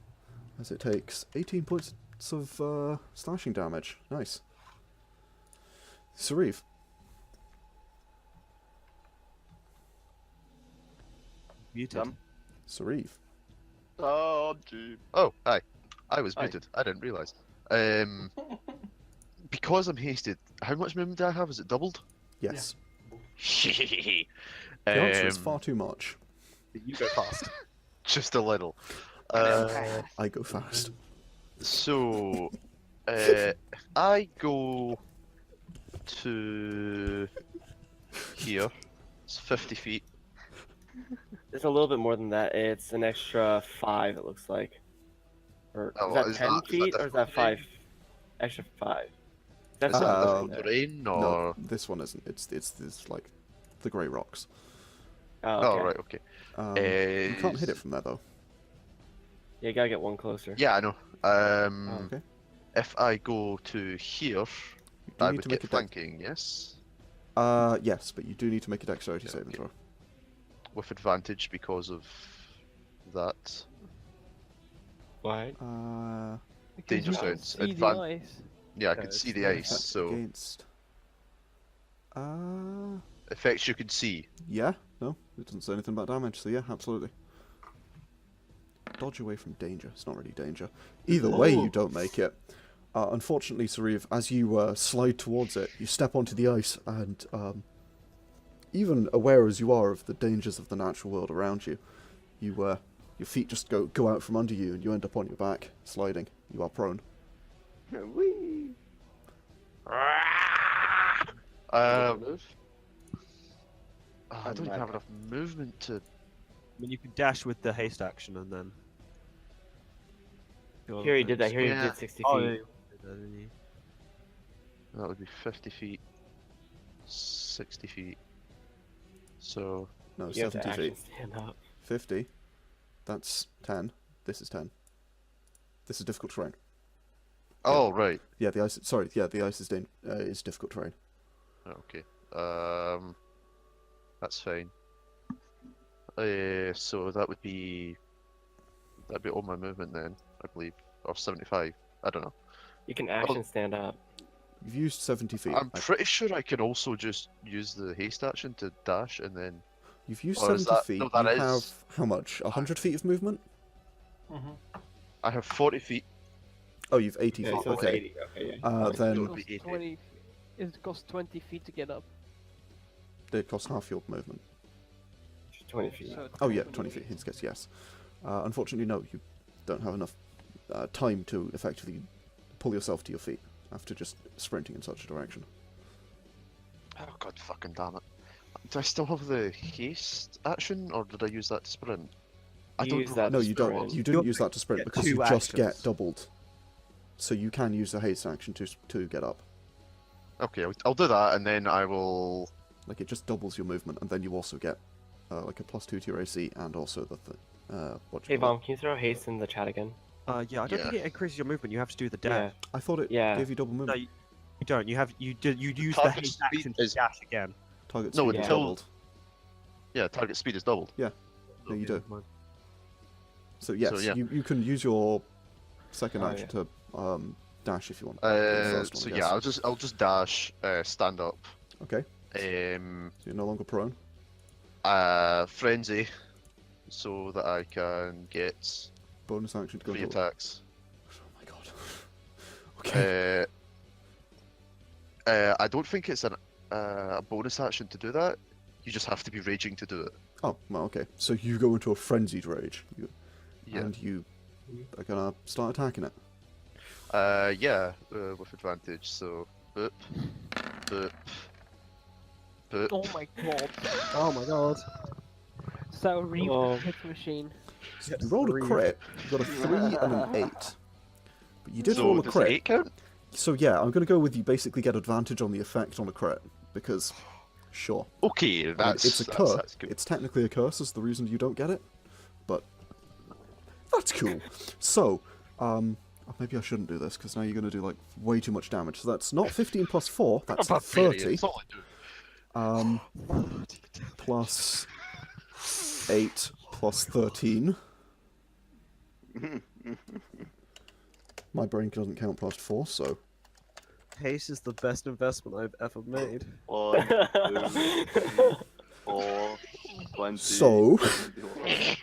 Speaker 1: As it takes 18 points of slashing damage. Nice. Sauriv.
Speaker 3: Muted.
Speaker 2: Dumb.
Speaker 1: Sauriv.
Speaker 8: Oh, hi. I was
Speaker 2: Hi.
Speaker 8: muted. I didn't realise. Because I'm hasted, how much movement do I have? Is it doubled?
Speaker 1: Yes.
Speaker 8: The
Speaker 1: The answer is far too much.
Speaker 3: You go fast.
Speaker 8: Just a little.
Speaker 1: I go fast.
Speaker 8: So, I go to here. It's 50 feet.
Speaker 4: It's a little bit more than that. It's an extra 5, it looks like. Or
Speaker 8: Oh,
Speaker 4: is that
Speaker 8: is
Speaker 4: 10
Speaker 8: that- is that
Speaker 4: feet or is that
Speaker 8: different?
Speaker 4: 5? Extra 5. That's
Speaker 8: Is it
Speaker 1: Um,
Speaker 8: difficult terrain or?
Speaker 1: No, this one isn't. It's like the grey rocks.
Speaker 4: Oh,
Speaker 8: Oh,
Speaker 4: okay.
Speaker 8: right, okay.
Speaker 1: You can't hit it from there though.
Speaker 4: Yeah, you gotta get one closer.
Speaker 8: Yeah, I know.
Speaker 1: Okay.
Speaker 8: If I go to here,
Speaker 1: You do
Speaker 8: I
Speaker 1: need
Speaker 8: would
Speaker 1: to
Speaker 8: get
Speaker 1: make a
Speaker 8: flanking, yes?
Speaker 1: yes, but you do need to make a dexterity
Speaker 8: Yeah,
Speaker 1: saving
Speaker 8: okay.
Speaker 1: throw.
Speaker 8: With advantage because of that.
Speaker 4: Why?
Speaker 6: Because
Speaker 8: Danger
Speaker 6: you can
Speaker 8: zones,
Speaker 6: see the
Speaker 8: advan-
Speaker 6: ice.
Speaker 8: Yeah, I
Speaker 3: Yeah,
Speaker 8: can see
Speaker 3: it's
Speaker 8: the
Speaker 3: not
Speaker 8: ice,
Speaker 1: Effect
Speaker 8: so
Speaker 1: against.
Speaker 8: effects you can see.
Speaker 1: Yeah. No, it doesn't say anything about damage. So yeah, absolutely. Dodge away from danger. It's not really danger. Either way, you don't make it. Unfortunately, Sauriv, as you slide towards it, you step onto the ice, and even aware as you are of the dangers of the natural world around you, your feet just go out from under you, and you end up on your back, sliding. You are prone.
Speaker 2: Whee!
Speaker 8: I
Speaker 2: I'm
Speaker 8: don't even
Speaker 2: back.
Speaker 8: have enough movement to.
Speaker 3: I mean, you can dash with the haste action and then. do other
Speaker 4: Here he did that.
Speaker 3: things.
Speaker 4: Here he
Speaker 8: Yeah.
Speaker 4: did 60
Speaker 3: Oh,
Speaker 4: feet.
Speaker 3: yeah, you did that, didn't you?
Speaker 8: That would be 50 feet. 60 feet. So.
Speaker 1: No,
Speaker 4: You have to
Speaker 1: 70
Speaker 4: actually
Speaker 1: feet.
Speaker 4: stand up.
Speaker 1: 50. That's 10. This is 10. This is difficult terrain.
Speaker 8: Oh, right.
Speaker 1: Yeah, the ice. Sorry, yeah, the ice is difficult terrain.
Speaker 8: Okay. That's fine. So that'd be all my movement then, I believe, or 75. I don't know.
Speaker 4: You can action stand up.
Speaker 1: You've used 70 feet.
Speaker 8: I'm pretty sure I can also just use the haste action to dash and then.
Speaker 1: You've used
Speaker 8: Or is
Speaker 1: 70
Speaker 8: that-
Speaker 1: feet.
Speaker 8: no, that
Speaker 1: you
Speaker 8: is-
Speaker 1: have how much? 100 feet of movement?
Speaker 8: I have 40 feet.
Speaker 1: Oh, you've 80
Speaker 4: Yeah,
Speaker 1: feet.
Speaker 4: so it's
Speaker 1: Okay.
Speaker 4: 80. Okay, yeah.
Speaker 8: It
Speaker 1: Then
Speaker 8: would be 80.
Speaker 6: 20. It costs 20 feet to get up.
Speaker 1: they cost half your movement.
Speaker 4: 20 feet.
Speaker 6: So
Speaker 1: Oh yeah, 20 feet. His guess, yes. Unfortunately, no. You don't have enough time to effectively pull yourself to your feet after just sprinting in such a direction.
Speaker 8: Oh god fucking damn it. Do I still have the haste action, or did I use that to sprint? I
Speaker 4: You
Speaker 8: don't
Speaker 4: use
Speaker 8: know
Speaker 4: that
Speaker 8: what
Speaker 1: No,
Speaker 8: the
Speaker 1: you
Speaker 8: sprint
Speaker 1: don't.
Speaker 8: was.
Speaker 1: You didn't use that to sprint
Speaker 3: get
Speaker 1: because
Speaker 3: two
Speaker 1: you just get
Speaker 3: actions.
Speaker 1: doubled. So you can use the haste action to get up.
Speaker 8: Okay, I'll do that, and then I will.
Speaker 1: Like it just doubles your movement, and then you also get like a +2 to your AC, and also what do
Speaker 4: Hey,
Speaker 1: you call
Speaker 4: Vom, can you throw haste in the chat again?
Speaker 3: Yeah, I don't think
Speaker 8: Yeah.
Speaker 3: it increases your movement. You have to do the
Speaker 4: Yeah.
Speaker 3: dash.
Speaker 1: it? I thought it
Speaker 4: Yeah.
Speaker 1: gave you double
Speaker 3: No,
Speaker 1: movement.
Speaker 3: you don't. You use the
Speaker 8: Target
Speaker 3: haste
Speaker 8: speed
Speaker 3: action to
Speaker 8: is-
Speaker 3: dash again.
Speaker 1: Target
Speaker 8: No,
Speaker 1: speed is
Speaker 4: until-
Speaker 1: doubled.
Speaker 8: Yeah, target speed is doubled.
Speaker 1: No, you do.
Speaker 3: never mind.
Speaker 1: So yes,
Speaker 8: yeah.
Speaker 1: you can use your second
Speaker 4: Oh,
Speaker 1: action to dash if you want.
Speaker 8: So
Speaker 1: I
Speaker 8: yeah,
Speaker 1: guess.
Speaker 8: I'll just dash, stand up.
Speaker 1: Okay,
Speaker 8: So
Speaker 1: so you're no longer prone.
Speaker 8: frenzy, so that I can get
Speaker 1: Bonus action to go
Speaker 8: 3
Speaker 1: to.
Speaker 8: attacks.
Speaker 1: Oh my god. Okay.
Speaker 8: I don't think it's a bonus action to do that. You just have to be raging to do it.
Speaker 1: Oh, well, okay. So you go into a frenzied rage,
Speaker 8: Yeah.
Speaker 1: and you are gonna start attacking it.
Speaker 8: Yeah, with advantage. So, boop, boop, boop.
Speaker 6: Oh my god.
Speaker 3: Oh my god.
Speaker 6: Sauriv
Speaker 4: Oh.
Speaker 6: hit machine.
Speaker 1: So you rolled a crit. You got a 3 and an 8. But you did
Speaker 8: So
Speaker 1: roll a
Speaker 8: does
Speaker 1: crit.
Speaker 8: 8 count?
Speaker 1: So yeah, I'm gonna go with you. Basically, get advantage on the effect on a crit because, sure.
Speaker 8: Okay,
Speaker 1: I mean,
Speaker 8: that's
Speaker 1: it's a curse.
Speaker 8: that's good.
Speaker 1: It's technically a curse, is the reason you don't get it, but that's cool. So, maybe I shouldn't do this because now you're going to do like way too much damage. So that's not 15 plus 4. That's
Speaker 8: I'm a barbarian,
Speaker 1: 30.
Speaker 8: that's all I do.
Speaker 1: Plus 8 plus 13. My brain doesn't count past 4, so
Speaker 3: Haste is the best investment I've ever made.
Speaker 2: 1, 2, 3, 4, 20.
Speaker 1: So-
Speaker 2: 21.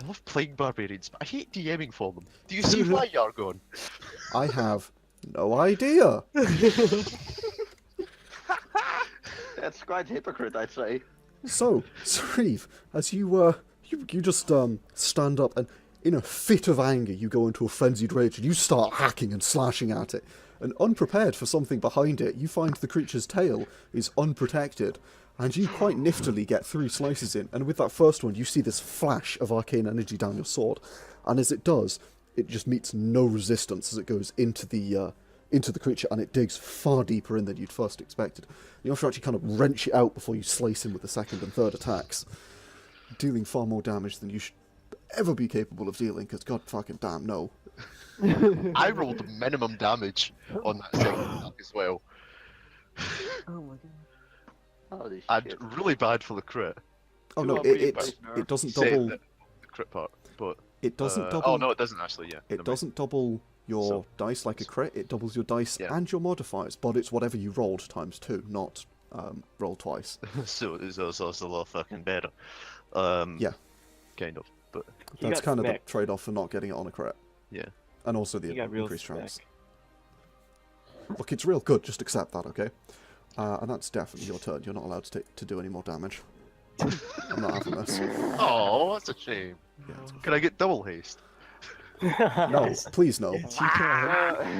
Speaker 8: I love playing barbarians, but I hate DMing for them. Do you see why, Yargon?
Speaker 1: I have no idea.
Speaker 2: That's quite hypocrite, I'd say.
Speaker 1: So, Sauriv, as you just stand up and in a fit of anger you go into a frenzied rage and you start hacking and slashing at it. And unprepared for something behind it, you find the creature's tail is unprotected, and you quite niftily get 3 slices in, and with that first one you see this flash of arcane energy down your sword, and as it does, it just meets no resistance as it goes into the creature, and it digs far deeper in than you'd first expected. You have to actually kind of wrench it out before you slice him with the second and third attacks, dealing far more damage than you should ever be capable of dealing, because god fucking damn, no.
Speaker 8: I rolled minimum damage on that second attack as well.
Speaker 6: Oh my god.
Speaker 2: Holy
Speaker 8: And
Speaker 2: shit.
Speaker 8: really bad for the crit.
Speaker 1: Oh no,
Speaker 2: Two or three
Speaker 1: it
Speaker 2: nerfs.
Speaker 1: doesn't
Speaker 8: Say
Speaker 1: double.
Speaker 8: the crit part, but
Speaker 1: It doesn't double.
Speaker 8: Oh no, it doesn't actually. Yeah.
Speaker 1: It doesn't double your
Speaker 8: So-
Speaker 1: dice like a crit. It doubles your dice
Speaker 8: Yeah.
Speaker 1: and your modifiers, but it's whatever you rolled times 2, not roll twice.
Speaker 8: So it's also a lot fucking better.
Speaker 1: Yeah.
Speaker 8: Kind of. But
Speaker 4: He
Speaker 1: That's
Speaker 4: got
Speaker 1: kind of the
Speaker 4: smacked.
Speaker 1: trade-off for not getting it on a crit.
Speaker 8: yeah.
Speaker 1: And also
Speaker 4: He
Speaker 1: the
Speaker 4: got real
Speaker 1: increased chance.
Speaker 4: smacked.
Speaker 1: Look, it's real good. Just accept that, okay? And that's definitely your turn. You're not allowed to do any more damage. I'm not having this.
Speaker 8: Oh, that's a shame.
Speaker 1: Yeah, it's-
Speaker 8: Can I get double haste?
Speaker 1: No, please no.
Speaker 6: You can.